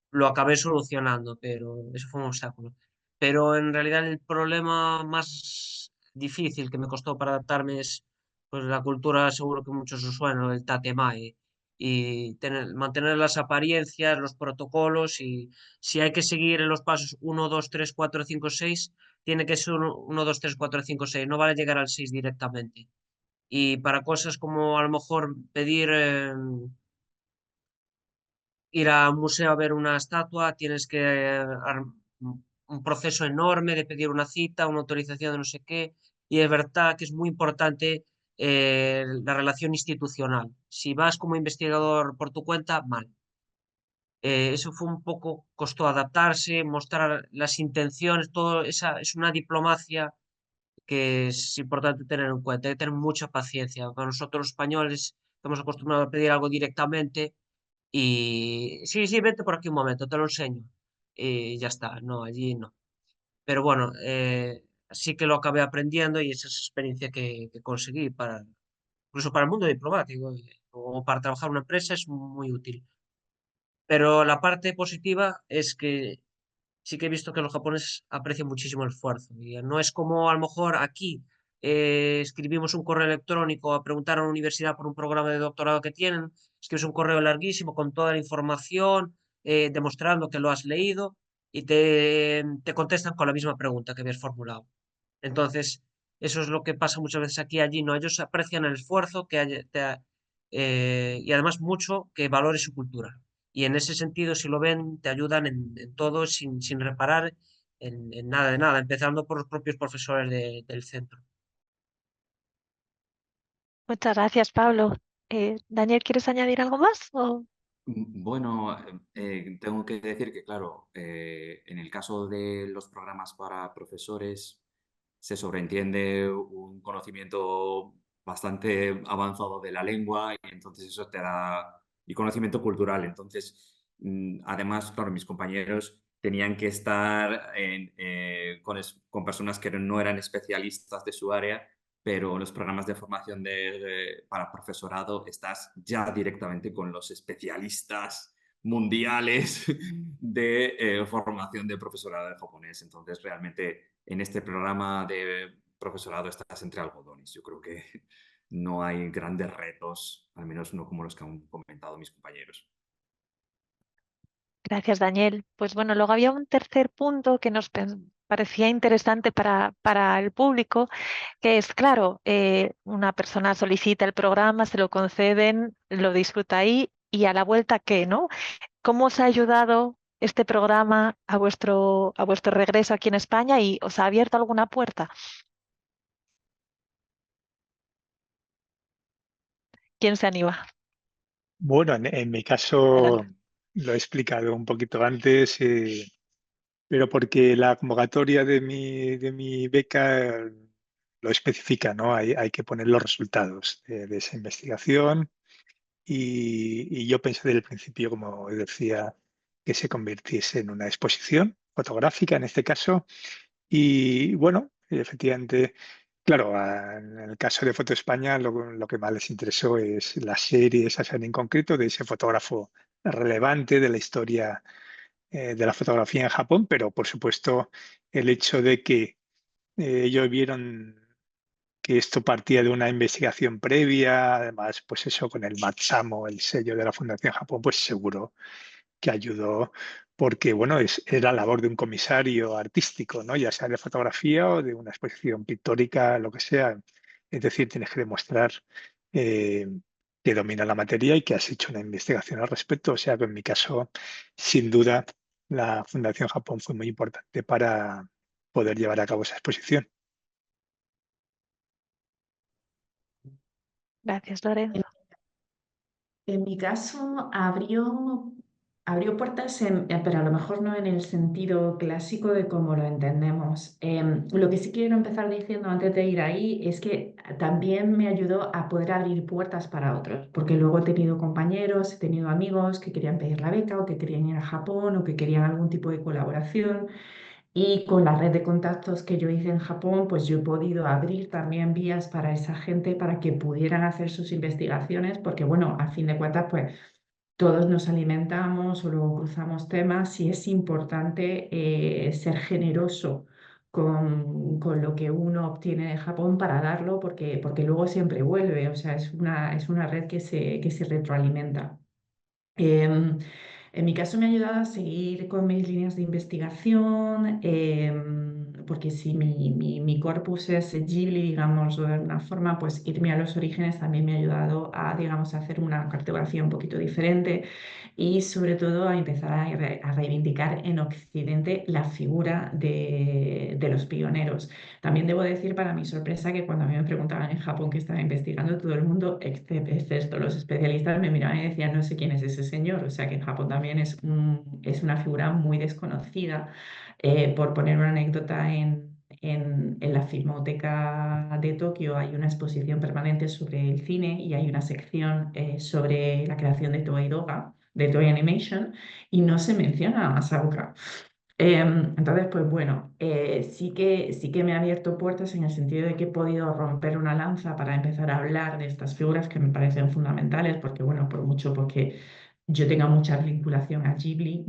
Lo acabé solucionando, pero eso fue un obstáculo. Pero en realidad el problema más difícil que me costó para adaptarme es pues la cultura, seguro que muchos os suena, lo del tatemae, y mantener las apariencias, los protocolos, y si hay que seguir en los pasos 1, 2, 3, 4, 5, 6, tiene que ser 1, 2, 3, 4, 5, 6, no vale llegar al 6 directamente. Y para cosas como a lo mejor pedir ir a un museo a ver una estatua, tienes que un proceso enorme de pedir una cita, una autorización de no sé qué, y es verdad que es muy importante la relación institucional. Si vas como investigador por tu cuenta, mal. Eso fue un poco, costó adaptarse, mostrar las intenciones, todo esa es una diplomacia que es importante tener en cuenta, hay que tener mucha paciencia. Para nosotros los españoles estamos acostumbrados a pedir algo directamente y sí, sí, vete por aquí un momento, te lo enseño. Y ya está, no, allí no. Pero bueno, sí que lo acabé aprendiendo y esa es la experiencia que conseguí para, incluso para el mundo diplomático o para trabajar en una empresa es muy útil. Pero la parte positiva es que sí que he visto que los japoneses aprecian muchísimo el esfuerzo. Y no es como a lo mejor aquí escribimos un correo electrónico a preguntar a una universidad por un programa de doctorado que tienen, escribes un correo larguísimo con toda la información, demostrando que lo has leído y te contestan con la misma pregunta que habías formulado. Entonces, eso es lo que pasa muchas veces aquí y allí, ¿no? Ellos aprecian el esfuerzo y además mucho que valore su cultura. Y en ese sentido, si lo ven, te ayudan en todo sin reparar en nada de nada, empezando por los propios profesores del centro. Muchas gracias, Pablo. Daniel, ¿quieres añadir algo más? Bueno, tengo que decir que, claro, en el caso de los programas para profesores, se sobreentiende un conocimiento bastante avanzado de la lengua y entonces eso te da, y conocimiento cultural. Entonces, además, claro, mis compañeros tenían que estar con personas que no eran especialistas de su área, pero en los programas de formación para profesorado estás ya directamente con los especialistas mundiales de formación de profesorado de japonés. Entonces, realmente en este programa profesorado estás entre algodones. Yo creo que no hay grandes retos, al menos no como los que han comentado mis compañeros. Gracias, Daniel. Pues bueno, luego había un tercer punto que nos parecía interesante para el público, que es, claro, una persona solicita el programa, se lo conceden, lo disfruta ahí y a la vuelta, ¿qué, no? ¿Cómo os ha ayudado este programa a vuestro regreso aquí en España y os ha abierto alguna puerta? ¿Quién se anima? Bueno, en mi caso lo he explicado un poquito antes, pero porque la convocatoria de mi beca lo especifica, ¿no? Hay que poner los resultados de esa investigación y yo pensé desde el principio, como decía, que se convirtiese en una exposición fotográfica en este caso. Y bueno, efectivamente, claro, en el caso de Foto España, lo que más les interesó es la serie, esa serie en concreto, de ese fotógrafo relevante de la historia de la fotografía en Japón, pero por supuesto el hecho de que ellos vieron que esto partía de una investigación previa, además, pues eso con el Matsamo, el sello de la Fundación Japón, pues seguro que ayudó porque, bueno, era labor de un comisario artístico, ¿no? Ya sea de fotografía o de una exposición pictórica, lo que sea. Es decir, tienes que demostrar eh, que dominas la materia y que has hecho una investigación al respecto. O sea que en mi caso, sin duda, la Fundación Japón fue muy importante para poder llevar a cabo esa exposición. Gracias, Lorenzo. En mi caso abrió puertas, pero a lo mejor no en el sentido clásico de cómo lo entendemos. Lo que sí quiero empezar diciendo antes de ir ahí es que también me ayudó a poder abrir puertas para otros, porque luego he tenido compañeros, he tenido amigos que querían pedir la beca o que querían ir a Japón o que querían algún tipo de colaboración. Y con la red de contactos que yo hice en Japón, pues yo he podido abrir también vías para esa gente para que pudieran hacer sus investigaciones, porque bueno, a fin de cuentas, pues todos nos alimentamos o luego cruzamos temas y es importante ser generoso con lo que uno obtiene de Japón para darlo, porque luego siempre vuelve, o sea, es una red que se retroalimenta. Em, en mi caso me ha ayudado a seguir con mis líneas de investigación, porque si mi corpus es Ghibli, digamos, de alguna forma, pues irme a los orígenes también me ha ayudado a, digamos, hacer una cartografía un poquito diferente y sobre todo a empezar a reivindicar en Occidente la figura de los pioneros. También debo decir, para mi sorpresa, que cuando a mí me preguntaban en Japón qué estaba investigando, todo el mundo, excepto los especialistas, me miraban y decían, no sé quién es ese señor. O sea que en Japón también es una figura muy desconocida. Por poner una anécdota, en la Filmoteca de Tokio hay una exposición permanente sobre el cine y hay una sección sobre la creación de Toei Doga, de Toei Animation, y no se menciona a Masaoka. Entonces, pues bueno, sí que me ha abierto puertas en el sentido de que he podido romper una lanza para empezar a hablar de estas figuras que me parecen fundamentales, porque bueno, por mucho porque yo tenga mucha vinculación a Ghibli,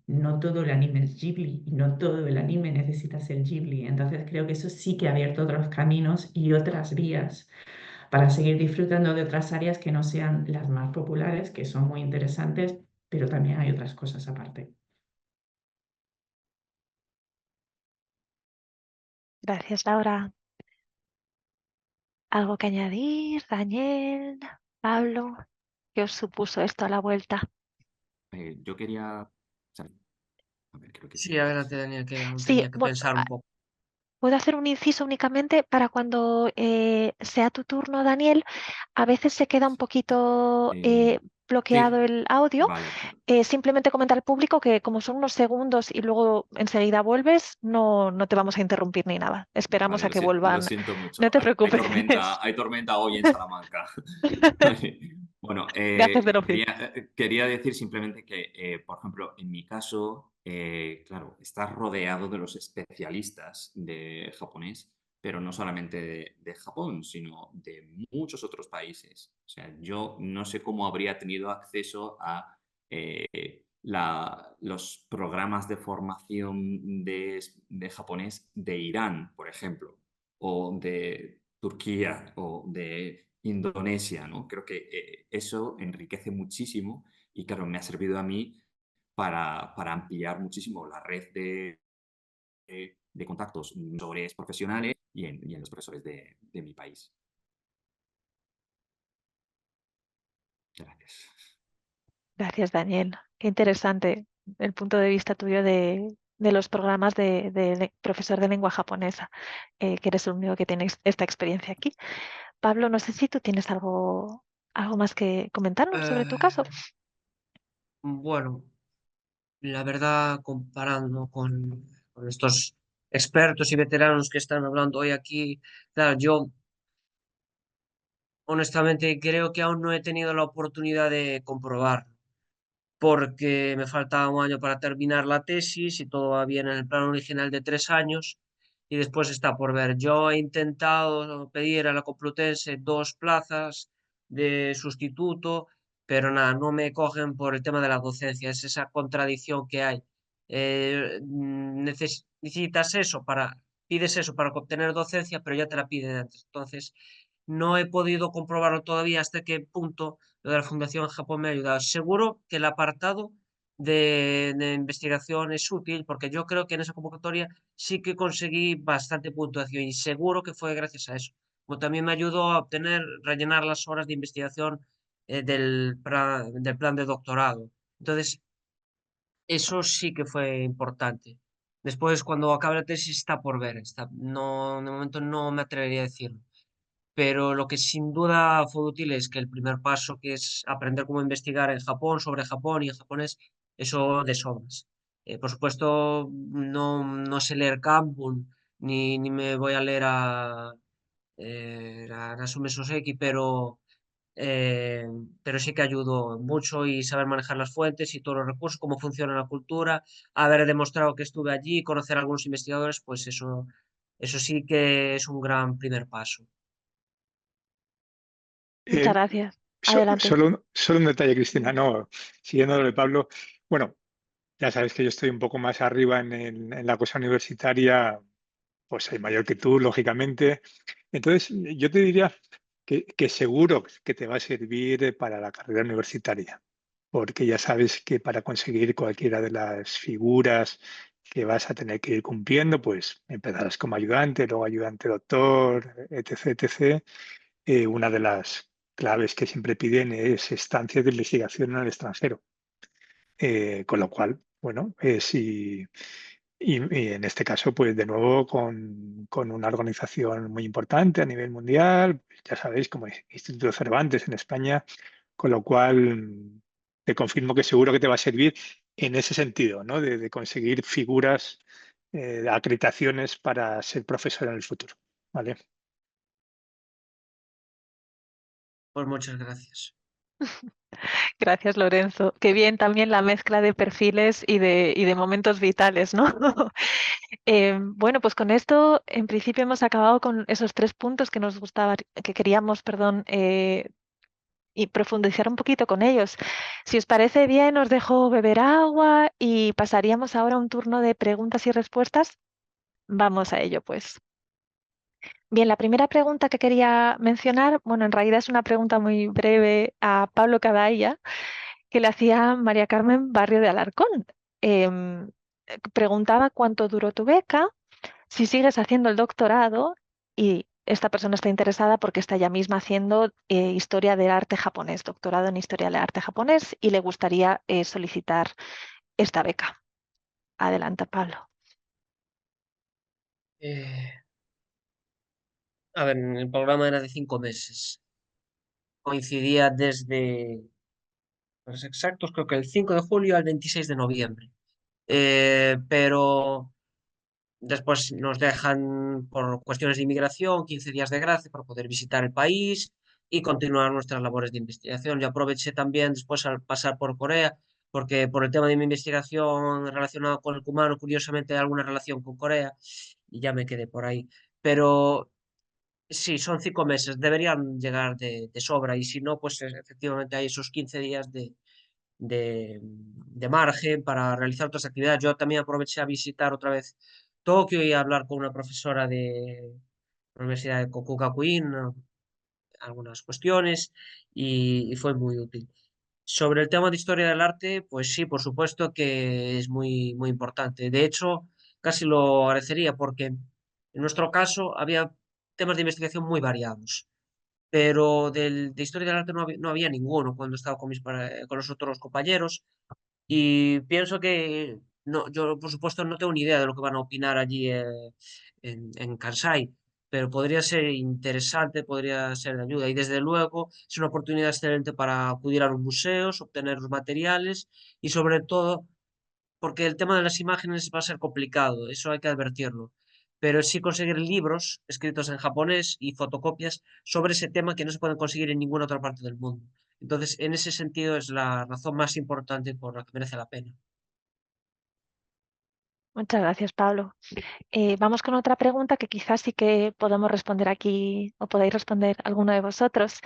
no todo el anime es Ghibli y no todo el anime necesita ser Ghibli. Entonces creo que eso sí que ha abierto otros caminos y otras vías para seguir disfrutando de otras áreas que no sean las más populares, que son muy interesantes, pero también hay otras cosas aparte. Gracias, Laura. ¿Algo que añadir, Daniel, Pablo? ¿Qué os supuso esto a la vuelta? Yo quería... A ver, creo que Sí, tenía adelante, Daniel, que aún Sí, tenía que bueno, pensar un poco. puedo hacer un inciso únicamente para cuando sea tu turno, Daniel. A veces se queda un poquito bloqueado Sí, el audio. vale. Simplemente comenta al público que como son unos segundos y luego enseguida vuelves, no te vamos a interrumpir ni nada. Esperamos Vale, a que lo vuelvan. siento No mucho. te preocupes. Hay tormenta hoy en Salamanca. Vale. Bueno, Gajes del oficio. quería decir simplemente que, por ejemplo, en mi caso, claro, estás rodeado de los especialistas de japonés, pero no solamente de Japón, sino de muchos otros países. O sea, yo no sé cómo habría tenido acceso a los programas de formación de japonés de Irán, por ejemplo, o de Turquía o de Indonesia, ¿no? Creo que eso enriquece muchísimo y, claro, me ha servido a mí para ampliar muchísimo la red de contactos profesores profesionales y en los profesores de mi país. Gracias. Gracias, Daniel. Qué interesante el punto de vista tuyo de los programas de profesor de lengua japonesa, que eres el único que tiene esta experiencia aquí. Pablo, no sé si tú tienes algo más que comentarnos sobre tu caso. Bueno, la verdad, comparando con estos expertos y veteranos que están hablando hoy aquí, claro, yo honestamente creo que aún no he tenido la oportunidad de comprobarlo, porque me falta un año para terminar la tesis y todo va bien en el plan original de 3 años y después está por ver. Yo he intentado pedir a la Complutense 2 plazas de sustituto, pero nada, no me cogen por el tema de la docencia, es esa contradicción que hay. Necesitas eso pides eso para obtener docencia, pero ya te la piden antes. Entonces, no he podido comprobarlo todavía hasta qué punto lo de la Fundación Japón me ha ayudado. Seguro que el apartado de investigación es útil porque yo creo que en esa convocatoria sí que conseguí bastante puntuación y seguro que fue gracias a eso. Como también me ayudó a rellenar las horas de investigación del plan de doctorado. Entonces, eso sí que fue importante. Después, cuando acabe la tesis, está por ver. No, de momento no me atrevería a decirlo, pero lo que sin duda fue útil es que el primer paso, que es aprender cómo investigar en Japón, sobre Japón y en japonés, eso de sobras. Por supuesto, no sé leer Kanbun, ni me voy a leer a Nasume Soseki, eh, pero sí que ayudó mucho y saber manejar las fuentes y todos los recursos, cómo funciona la cultura, haber demostrado que estuve allí, conocer a algunos investigadores, pues eso sí que es un gran primer paso. Muchas Eh, gracias. Adelante. solo un detalle, Cristina. No, siguiendo lo de Pablo. Bueno, ya sabes que yo estoy un poco más arriba en la cosa universitaria, pues soy mayor que tú, lógicamente. Entonces, yo te diría que seguro que te va a servir para la carrera universitaria, porque ya sabes que para conseguir cualquiera de las figuras que vas a tener que ir cumpliendo, pues empezarás como ayudante, luego ayudante doctor, etc., etc. Una de las claves que siempre piden es estancias de investigación en el extranjero. Con lo cual, bueno, y en este caso, pues de nuevo con una organización muy importante a nivel mundial, ya sabéis, como Instituto Cervantes en España, con lo cual te confirmo que seguro que te va a servir en ese sentido, ¿no? De conseguir figuras, acreditaciones para ser profesor en el futuro, ¿vale? Pues muchas gracias. Gracias, Lorenzo. Qué bien también la mezcla de perfiles y de momentos vitales, ¿no? Bueno, pues con esto, en principio, hemos acabado con esos 3 puntos que nos gustaba, que queríamos, perdón, y profundizar un poquito con ellos. Si os parece bien, os dejo beber agua y pasaríamos ahora a un turno de preguntas y respuestas. Vamos a ello, pues. Bien, la primera pregunta que quería mencionar, bueno, en realidad es una pregunta muy breve a Pablo Cadaya, que le hacía María Carmen Barrio de Alarcón. Preguntaba cuánto duró tu beca, si sigues haciendo el doctorado, y esta persona está interesada porque está ya misma haciendo historia del arte japonés, doctorado en historia del arte japonés, y le gustaría solicitar esta beca. Adelante, Pablo. Eh, a ver, el programa era de 5 meses. Coincidía desde, los exactos, creo que el 5 de julio al 26 de noviembre. Pero después nos dejan por cuestiones de inmigración 15 días de gracia para poder visitar el país y continuar nuestras labores de investigación. Yo aproveché también después al pasar por Corea, porque por el tema de mi investigación relacionado con el cumano, curiosamente hay alguna relación con Corea y ya me quedé por ahí. Pero sí, son 5 meses, deberían llegar de sobra y si no, pues efectivamente hay esos 15 días de margen para realizar otras actividades. Yo también aproveché a visitar otra vez Tokio y a hablar con una profesora la Universidad de Kokugakuin, algunas cuestiones y fue muy útil. Sobre el tema de historia del arte, pues sí, por supuesto que es muy importante. De hecho, casi lo agradecería porque en nuestro caso había temas de investigación muy variados, pero de historia del arte no había ninguno cuando estaba con los otros compañeros. Y pienso que no, yo por supuesto no tengo ni idea de lo que van a opinar allí en Kansai, pero podría ser interesante, podría ser de ayuda. Y desde luego es una oportunidad excelente para acudir a los museos, obtener los materiales y sobre todo porque el tema de las imágenes va a ser complicado, eso hay que advertirlo. Pero sí conseguir libros escritos en japonés y fotocopias sobre ese tema que no se pueden conseguir en ninguna otra parte del mundo. Entonces, en ese sentido es la razón más importante por la que merece la pena. Muchas gracias, Pablo. Vamos con otra pregunta que quizás sí que podamos responder aquí o podéis responder alguno de vosotros.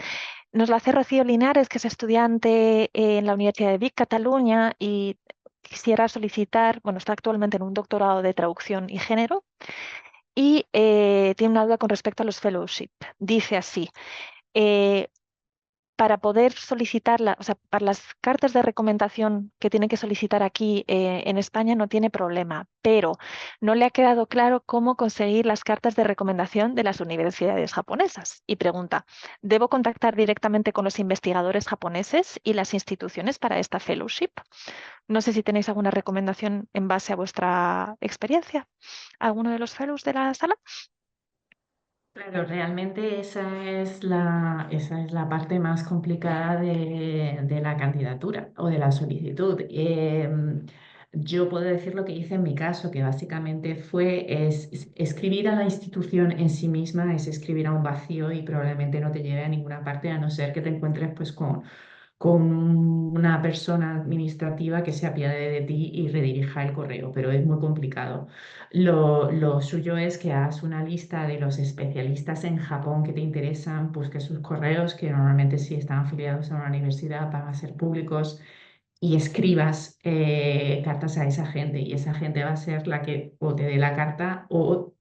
Nos la hace Rocío Linares, que es estudiante en la Universidad de Vic, Cataluña, y quisiera solicitar, bueno, está actualmente en un doctorado de traducción y género, y tiene una duda con respecto a los fellowship. Dice así, eh, para poder solicitarla, o sea, para las cartas de recomendación que tiene que solicitar aquí en España no tiene problema, pero no le ha quedado claro cómo conseguir las cartas de recomendación de las universidades japonesas. Y pregunta, ¿debo contactar directamente con los investigadores japoneses y las instituciones para esta fellowship? No sé si tenéis alguna recomendación en base a vuestra experiencia. ¿Alguno de los fellows de la sala? Claro, realmente esa es la parte más complicada de la candidatura o de la solicitud. Yo puedo decir lo que hice en mi caso, que básicamente es escribir a la institución en sí misma, es escribir a un vacío y probablemente no te lleve a ninguna parte, a no ser que te encuentres pues con una persona administrativa que se apiade de ti y redirija el correo, pero es muy complicado. Lo suyo es que hagas una lista de los especialistas en Japón que te interesan, busques sus correos, que normalmente si están afiliados a una universidad van a ser públicos, y escribas cartas a esa gente, y esa gente va a ser la que o te dé la carta o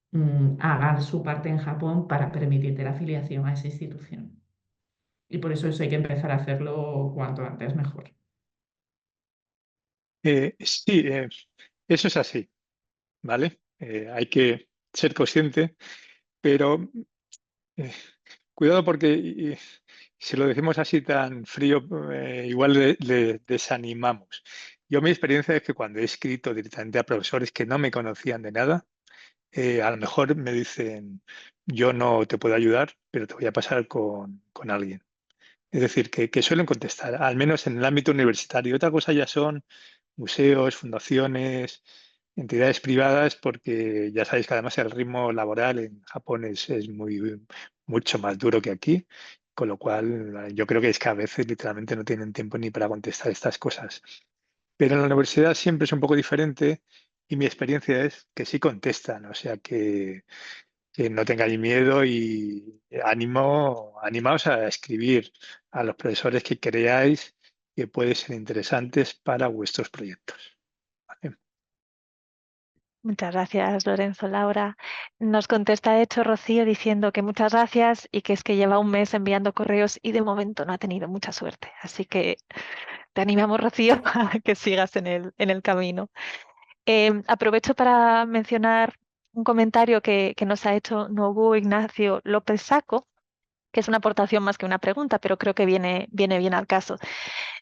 haga su parte en Japón para permitirte la afiliación a esa institución. Y por eso hay que empezar a hacerlo cuanto antes mejor. Sí, eso es así, ¿vale? Hay que ser consciente, pero eh, cuidado porque si lo decimos así tan frío, igual le desanimamos. Yo mi experiencia es que cuando he escrito directamente a profesores que no me conocían de nada, a lo mejor me dicen, yo no te puedo ayudar, pero te voy a pasar con alguien. Es decir, que suelen contestar, al menos en el ámbito universitario. Otra cosa ya son museos, fundaciones, entidades privadas, porque ya sabéis que además el ritmo laboral en Japón es mucho más duro que aquí, con lo cual yo creo que es que a veces literalmente no tienen tiempo ni para contestar estas cosas. Pero en la universidad siempre es un poco diferente y mi experiencia es que sí contestan, o sea que no tengáis miedo y animaos a escribir a los profesores que creáis que pueden ser interesantes para vuestros proyectos. ¿Vale? Muchas gracias, Lorenzo. Laura nos contesta, de hecho, Rocío diciendo que muchas gracias y que es que lleva un mes enviando correos y de momento no ha tenido mucha suerte. Así que te animamos, Rocío, a que sigas en el camino. Aprovecho para mencionar un comentario que nos ha hecho Nobu Ignacio López Saco, que es una aportación más que una pregunta, pero creo que viene bien al caso.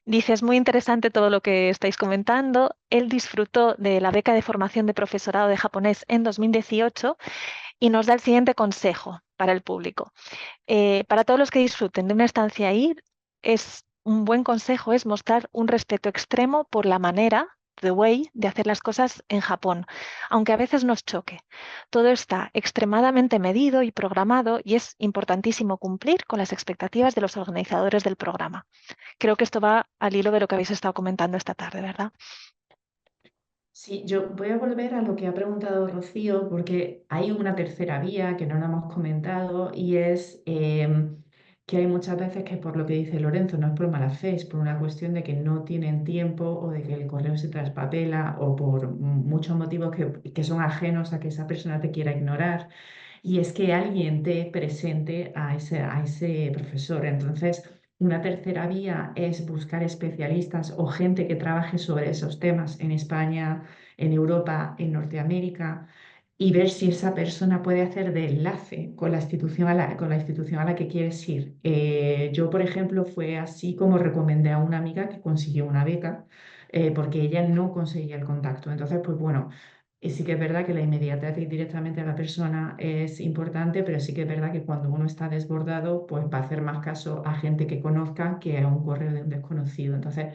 Dice, es muy interesante todo lo que estáis comentando. Él disfrutó de la beca de formación de profesorado de japonés en 2018 y nos da el siguiente consejo para el público. Para todos los que disfruten de una estancia ahí, es un buen consejo es mostrar un respeto extremo por la manera, the way, de hacer las cosas en Japón, aunque a veces nos choque. Todo está extremadamente medido y programado y es importantísimo cumplir con las expectativas de los organizadores del programa. Creo que esto va al hilo de lo que habéis estado comentando esta tarde, ¿verdad? Sí, yo voy a volver a lo que ha preguntado Rocío, porque hay una tercera vía que no la hemos comentado y es que hay muchas veces que por lo que dice Lorenzo, no es por mala fe, es por una cuestión de que no tienen tiempo o de que el correo se traspapela o por muchos motivos que son ajenos a que esa persona te quiera ignorar. y es que alguien te presente a ese profesor. Entonces, una tercera vía es buscar especialistas o gente que trabaje sobre esos temas en España, en Europa, en Norteamérica, y ver si esa persona puede hacer de enlace con la institución con la institución a la que quieres ir. Yo, por ejemplo, fue así como recomendé a una amiga que consiguió una beca, porque ella no conseguía el contacto. Entonces, pues bueno, sí que es verdad que la inmediatez y directamente a la persona es importante, pero sí que es verdad que cuando uno está desbordado, pues va a hacer más caso a gente que conozca que a un correo de un desconocido. Entonces,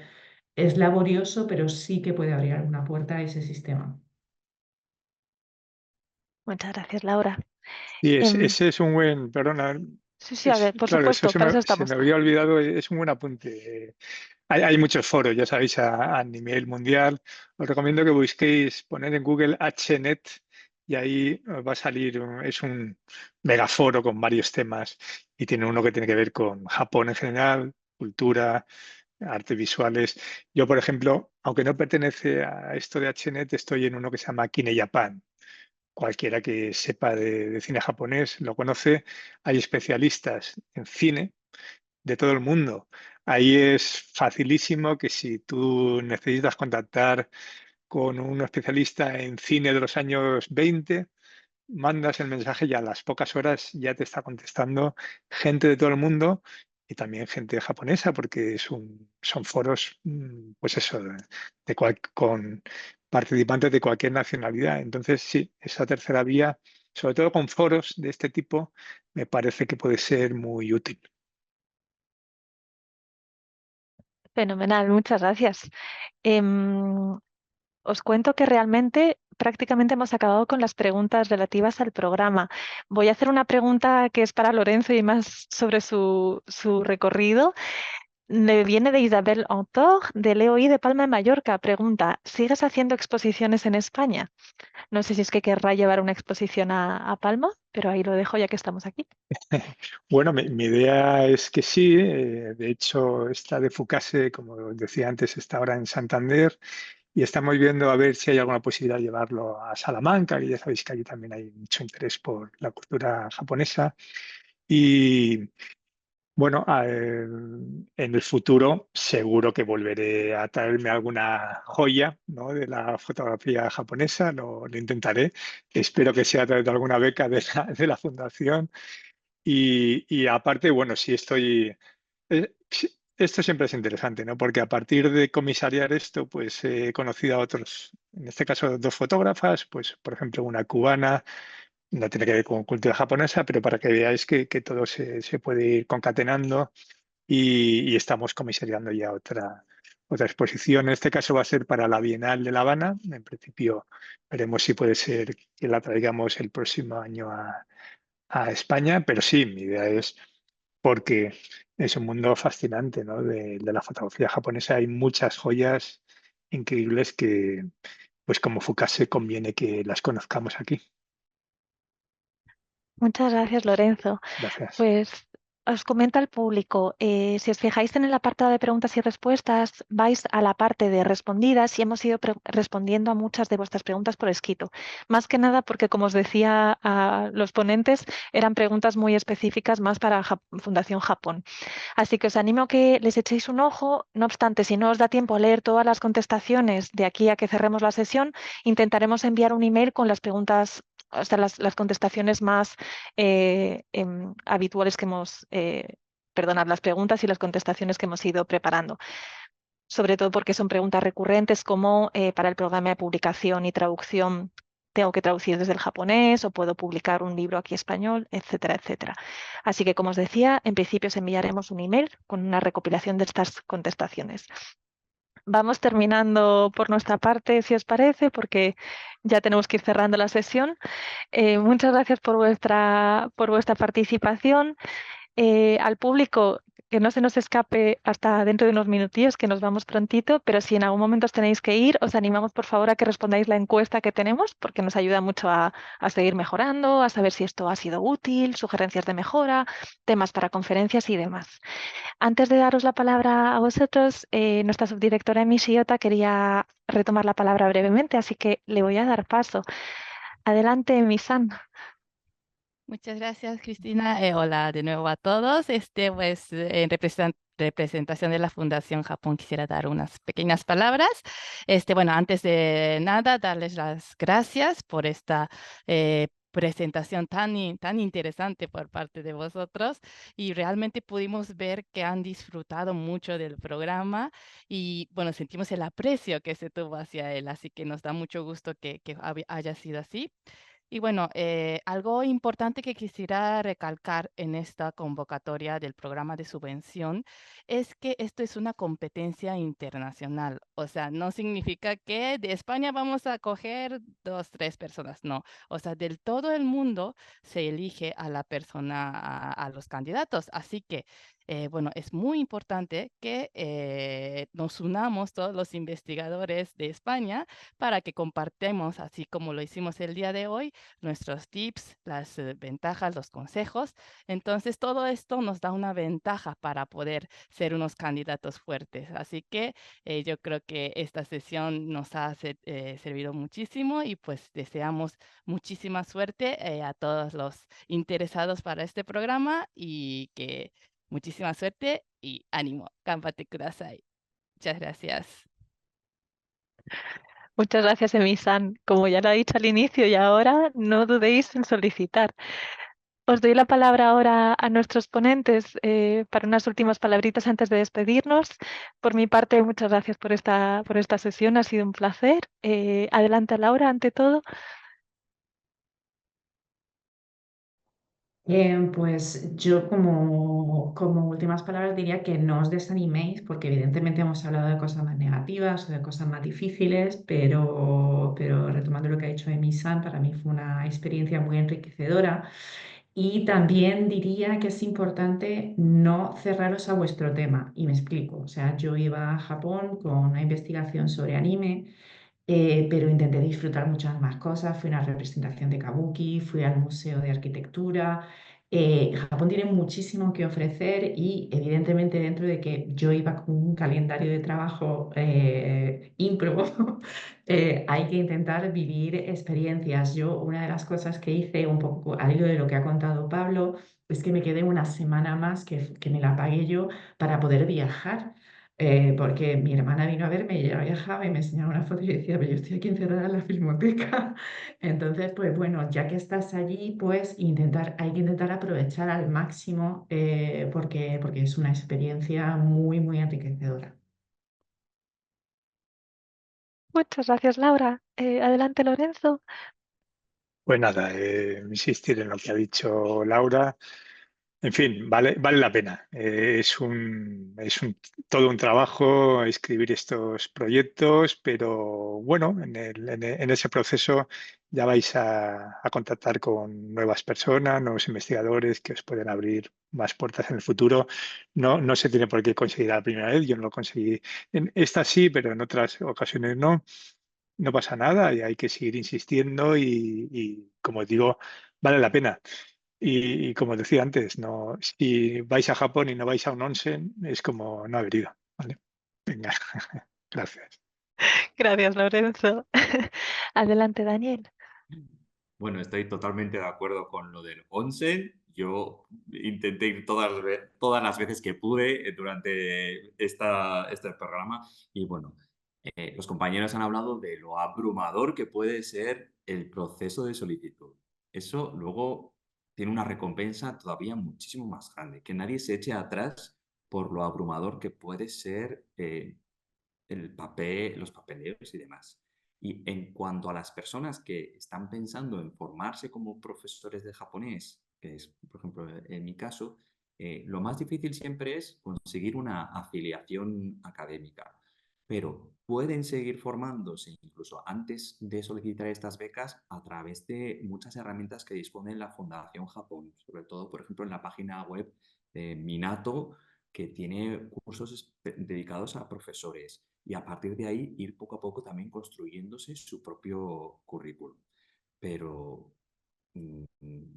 es laborioso, pero sí que puede abrir alguna puerta a ese sistema. Muchas gracias, Laura. Y Em, ese es un buen, perdona, sí, a ver, por claro, eso supuesto, para eso se me estamos. había olvidado, es un buen apunte. Hay muchos foros, ya sabéis, a nivel mundial. Os recomiendo que busquéis, poner en Google HNet y ahí os va a salir, es un megaforo con varios temas y tiene uno que tiene que ver con Japón en general, cultura, artes visuales. Yo, por ejemplo, aunque no pertenece a esto de HNet, estoy en uno que se llama Kine Japan. Cualquiera que sepa de cine japonés lo conoce. Hay especialistas en cine de todo el mundo. Ahí es facilísimo que si tú necesitas contactar con un especialista en cine de los años 20, mandas el mensaje y a las pocas horas ya te está contestando gente de todo el mundo y también gente japonesa, porque son foros, pues eso, con participantes de cualquier nacionalidad. Entonces, sí, esa tercera vía, sobre todo con foros de este tipo, me parece que puede ser muy útil. Fenomenal, muchas gracias. Em, Os cuento que realmente prácticamente hemos acabado con las preguntas relativas al programa. Voy a hacer una pregunta que es para Lorenzo y más sobre su recorrido. Me viene de Isabel Autor, de Leoí de Palma de Mallorca. Pregunta, ¿sigues haciendo exposiciones en España? No sé si es que querrá llevar una exposición a Palma, pero ahí lo dejo ya que estamos aquí. Bueno, mi idea es que sí. De hecho, esta de Fucase, como decía antes, está ahora en Santander y estamos viendo a ver si hay alguna posibilidad de llevarlo a Salamanca, que ya sabéis que allí también hay mucho interés por la cultura japonesa. Y bueno, en el futuro seguro que volveré a traerme alguna joya, ¿no?, de la fotografía japonesa, lo intentaré. Espero que sea a través de alguna beca de la fundación. Y aparte, bueno, sí estoy. Sí, esto siempre es interesante, ¿no? Porque a partir de comisariar esto, pues he conocido a otros, en este caso dos fotógrafas, pues por ejemplo una cubana, no tiene que ver con cultura japonesa, pero para que veáis que todo se puede ir concatenando y estamos comisariando ya otra exposición. En este caso va a ser para la Bienal de La Habana. En principio veremos si puede ser que la traigamos el próximo año a España, pero sí, mi idea es porque es un mundo fascinante, ¿no?, de la fotografía japonesa. Hay muchas joyas increíbles que, pues como Fukase, conviene que las conozcamos aquí. Muchas gracias, Lorenzo. Gracias. Pues os comento al público, si os fijáis en el apartado de preguntas y respuestas, vais a la parte de respondidas y hemos ido respondiendo a muchas de vuestras preguntas por escrito. Más que nada porque, como os decía a los ponentes, eran preguntas muy específicas más para Fundación Japón. Así que os animo a que les echéis un ojo. No obstante, si no os da tiempo a leer todas las contestaciones de aquí a que cerremos la sesión, intentaremos enviar un email con las preguntas, o sea, las contestaciones más habituales que hemos, perdonad, las preguntas y las contestaciones que hemos ido preparando. Sobre todo porque son preguntas recurrentes como para el programa de publicación y traducción tengo que traducir desde el japonés o puedo publicar un libro aquí español, etcétera, etcétera. Así que, como os decía, en principio os enviaremos un email con una recopilación de estas contestaciones. Vamos terminando por nuestra parte, si os parece, porque ya tenemos que ir cerrando la sesión. Muchas gracias por vuestra participación. Al público, que no se nos escape hasta dentro de unos minutillos, que nos vamos prontito, pero si en algún momento os tenéis que ir, os animamos por favor a que respondáis la encuesta que tenemos, porque nos ayuda mucho a seguir mejorando, a saber si esto ha sido útil, sugerencias de mejora, temas para conferencias y demás. Antes de daros la palabra a vosotros, nuestra subdirectora Emi Shiota quería retomar la palabra brevemente, así que le voy a dar paso. Adelante, Emi-san. Muchas gracias, Cristina. Hola de nuevo a todos. Pues, en representación de la Fundación Japón quisiera dar unas pequeñas palabras. Bueno, antes de nada, darles las gracias por esta presentación tan interesante por parte de vosotros, y realmente pudimos ver que han disfrutado mucho del programa y bueno, sentimos el aprecio que se tuvo hacia él, así que nos da mucho gusto que haya sido así. Y bueno, algo importante que quisiera recalcar en esta convocatoria del programa de subvención es que esto es una competencia internacional. O sea, no significa que de España vamos a coger 2, 3 personas, no. O sea, del todo el mundo se elige a la persona, a los candidatos. Así que, bueno, es muy importante que nos unamos todos los investigadores de España para que compartamos, así como lo hicimos el día de hoy, nuestros tips, las ventajas, los consejos. Entonces, todo esto nos da una ventaja para poder ser unos candidatos fuertes. Así que yo creo que esta sesión nos ha servido muchísimo y pues deseamos muchísima suerte a todos los interesados para este programa y que muchísima suerte y ánimo. Ganbate kudasai. Muchas gracias. Muchas gracias, Emi-san. Como ya lo he dicho al inicio y ahora, no dudéis en solicitar. Os doy la palabra ahora a nuestros ponentes para unas últimas palabritas antes de despedirnos. Por mi parte, muchas gracias por esta sesión, ha sido un placer. Adelante, Laura, ante todo. Pues yo como últimas palabras diría que no os desaniméis, porque evidentemente hemos hablado de cosas más negativas o de cosas más difíciles, pero retomando lo que ha dicho Emi-san, para mí fue una experiencia muy enriquecedora. Y también diría que es importante no cerraros a vuestro tema. Y me explico. O sea, yo iba a Japón con una investigación sobre anime, pero intenté disfrutar muchas más cosas. Fui a una representación de Kabuki, fui al Museo de Arquitectura. Japón tiene muchísimo que ofrecer y evidentemente dentro de que yo iba con un calendario de trabajo ímprobo, hay que intentar vivir experiencias. Yo una de las cosas que hice un poco al hilo de lo que ha contado Pablo es que me quedé una semana más que me la pagué yo para poder viajar. Porque mi hermana vino a verme y ella viajaba y me enseñaba una foto y yo decía, pero yo estoy aquí encerrada en la filmoteca. Entonces, pues bueno, ya que estás allí, pues hay que intentar aprovechar al máximo porque es una experiencia muy, muy enriquecedora. Muchas gracias, Laura. Adelante, Lorenzo. Pues nada, insistir en lo que ha dicho Laura. En fin, vale la pena. Todo un trabajo escribir estos proyectos, pero bueno, en ese proceso ya vais a contactar con nuevas personas, nuevos investigadores que os pueden abrir más puertas en el futuro. No se tiene por qué conseguir a la primera vez. Yo no lo conseguí. En esta sí, pero en otras ocasiones no. No pasa nada y hay que seguir insistiendo y como digo, vale la pena. Y como decía antes, no, si vais a Japón y no vais a un onsen, es como no haber ido. ¿Vale? Venga, gracias. Gracias, Lorenzo. Adelante, Daniel. Bueno, estoy totalmente de acuerdo con lo del onsen. Yo intenté ir todas las veces que pude durante este programa y bueno, los compañeros han hablado de lo abrumador que puede ser el proceso de solicitud. Eso luego tiene una recompensa todavía muchísimo más grande, que nadie se eche atrás por lo abrumador que puede ser el papel, los papeleos y demás. Y en cuanto a las personas que están pensando en formarse como profesores de japonés, que es, por ejemplo, en mi caso, lo más difícil siempre es conseguir una afiliación académica. Pero pueden seguir formándose incluso antes de solicitar estas becas a través de muchas herramientas que dispone la Fundación Japón, sobre todo, por ejemplo, en la página web de Minato, que tiene cursos dedicados a profesores y a partir de ahí ir poco a poco también construyéndose su propio currículum. Pero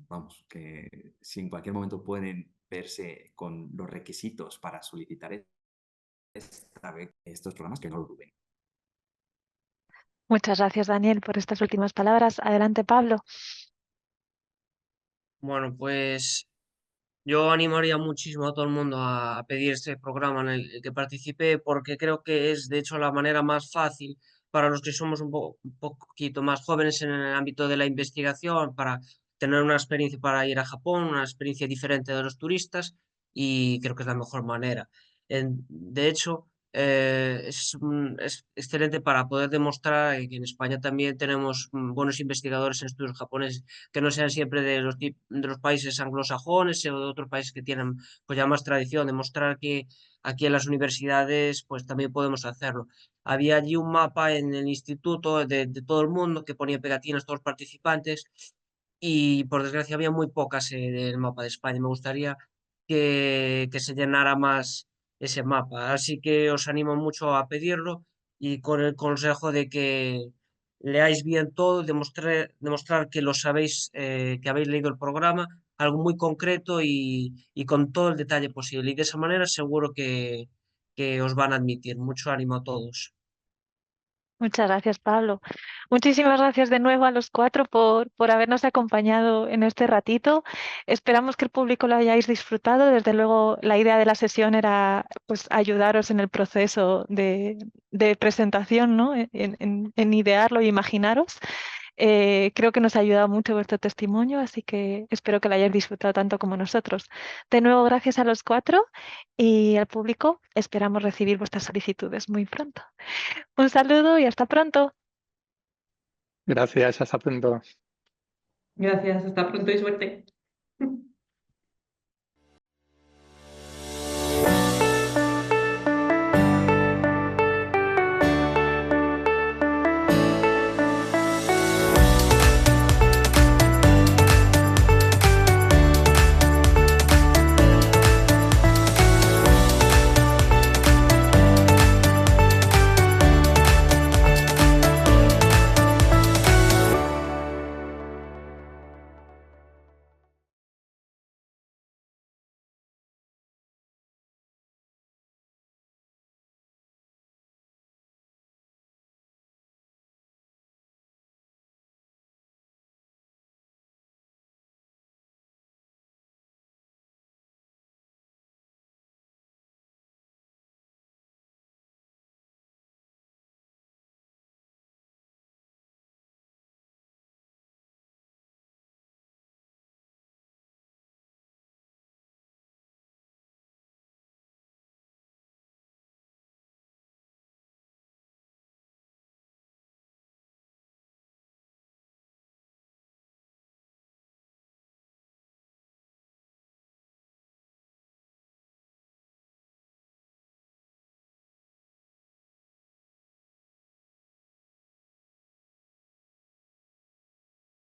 vamos, que si en cualquier momento pueden verse con los requisitos para solicitar estos programas, que no lo duden. Muchas gracias, Daniel, por estas últimas palabras. Adelante, Pablo. Bueno, pues yo animaría muchísimo a todo el mundo a pedir este programa en el que participé porque creo que es de hecho la manera más fácil para los que somos un poquito más jóvenes en el ámbito de la investigación, para tener una experiencia para ir a Japón, una experiencia diferente de los turistas y creo que es la mejor manera. De hecho, es excelente para poder demostrar que en España también tenemos buenos investigadores en estudios japoneses que no sean siempre de los países anglosajones o de otros países que tienen pues ya más tradición, demostrar que aquí en las universidades pues también podemos hacerlo. Había allí un mapa en el instituto de todo el mundo que ponía pegatinas a todos los participantes y por desgracia había muy pocas del mapa de España. Me gustaría que se llenara más ese mapa, así que os animo mucho a pedirlo y con el consejo de que leáis bien todo, demostrar que lo sabéis, que habéis leído el programa, algo muy concreto y con todo el detalle posible. Y de esa manera seguro que os van a admitir. Mucho ánimo a todos. Muchas gracias, Pablo. Muchísimas gracias de nuevo a los cuatro por habernos acompañado en este ratito. Esperamos que el público lo hayáis disfrutado. Desde luego, la idea de la sesión era pues, ayudaros en el proceso de presentación, ¿no? En idearlo y imaginaros. Creo que nos ha ayudado mucho vuestro testimonio, así que espero que lo hayáis disfrutado tanto como nosotros. De nuevo, gracias a los cuatro y al público. Esperamos recibir vuestras solicitudes muy pronto. Un saludo y hasta pronto. Gracias, hasta pronto. Gracias, hasta pronto y suerte.